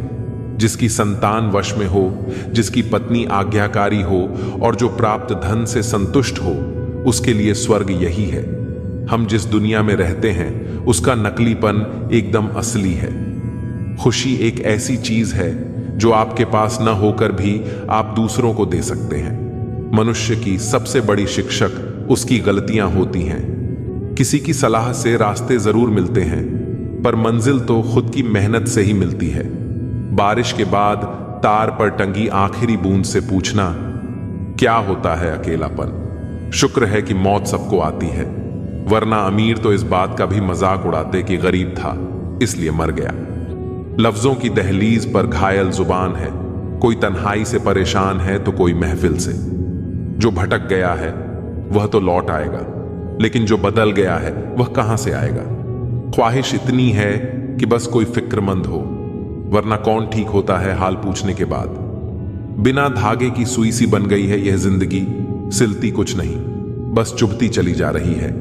S1: जिसकी संतान वश में हो, जिसकी पत्नी आज्ञाकारी हो और जो प्राप्त धन से संतुष्ट हो, उसके लिए स्वर्ग यही है। हम जिस दुनिया में रहते हैं उसका नकलीपन एकदम असली है। खुशी एक ऐसी चीज है जो आपके पास न होकर भी आप दूसरों को दे सकते हैं। मनुष्य की सबसे बड़ी शिक्षक उसकी गलतियां होती हैं। किसी की सलाह से रास्ते जरूर मिलते हैं, पर मंजिल तो खुद की मेहनत से ही मिलती है। बारिश के बाद तार पर टंगी आखिरी बूंद से पूछना, क्या होता है अकेलापन? शुक्र है कि मौत सबको आती है, वरना अमीर तो इस बात का भी मजाक उड़ाते कि गरीब था इसलिए मर गया। लफ्जों की दहलीज पर घायल जुबान है, कोई तन्हाई से परेशान है तो कोई महफिल से। जो भटक गया है वह तो लौट आएगा, लेकिन जो बदल गया है वह कहां से आएगा? ख्वाहिश इतनी है कि बस कोई फिक्रमंद हो, वरना कौन ठीक होता है हाल पूछने के बाद। बिना धागे की सुई सी बन गई है यह जिंदगी, सिलती कुछ नहीं, बस चुभती चली जा रही है।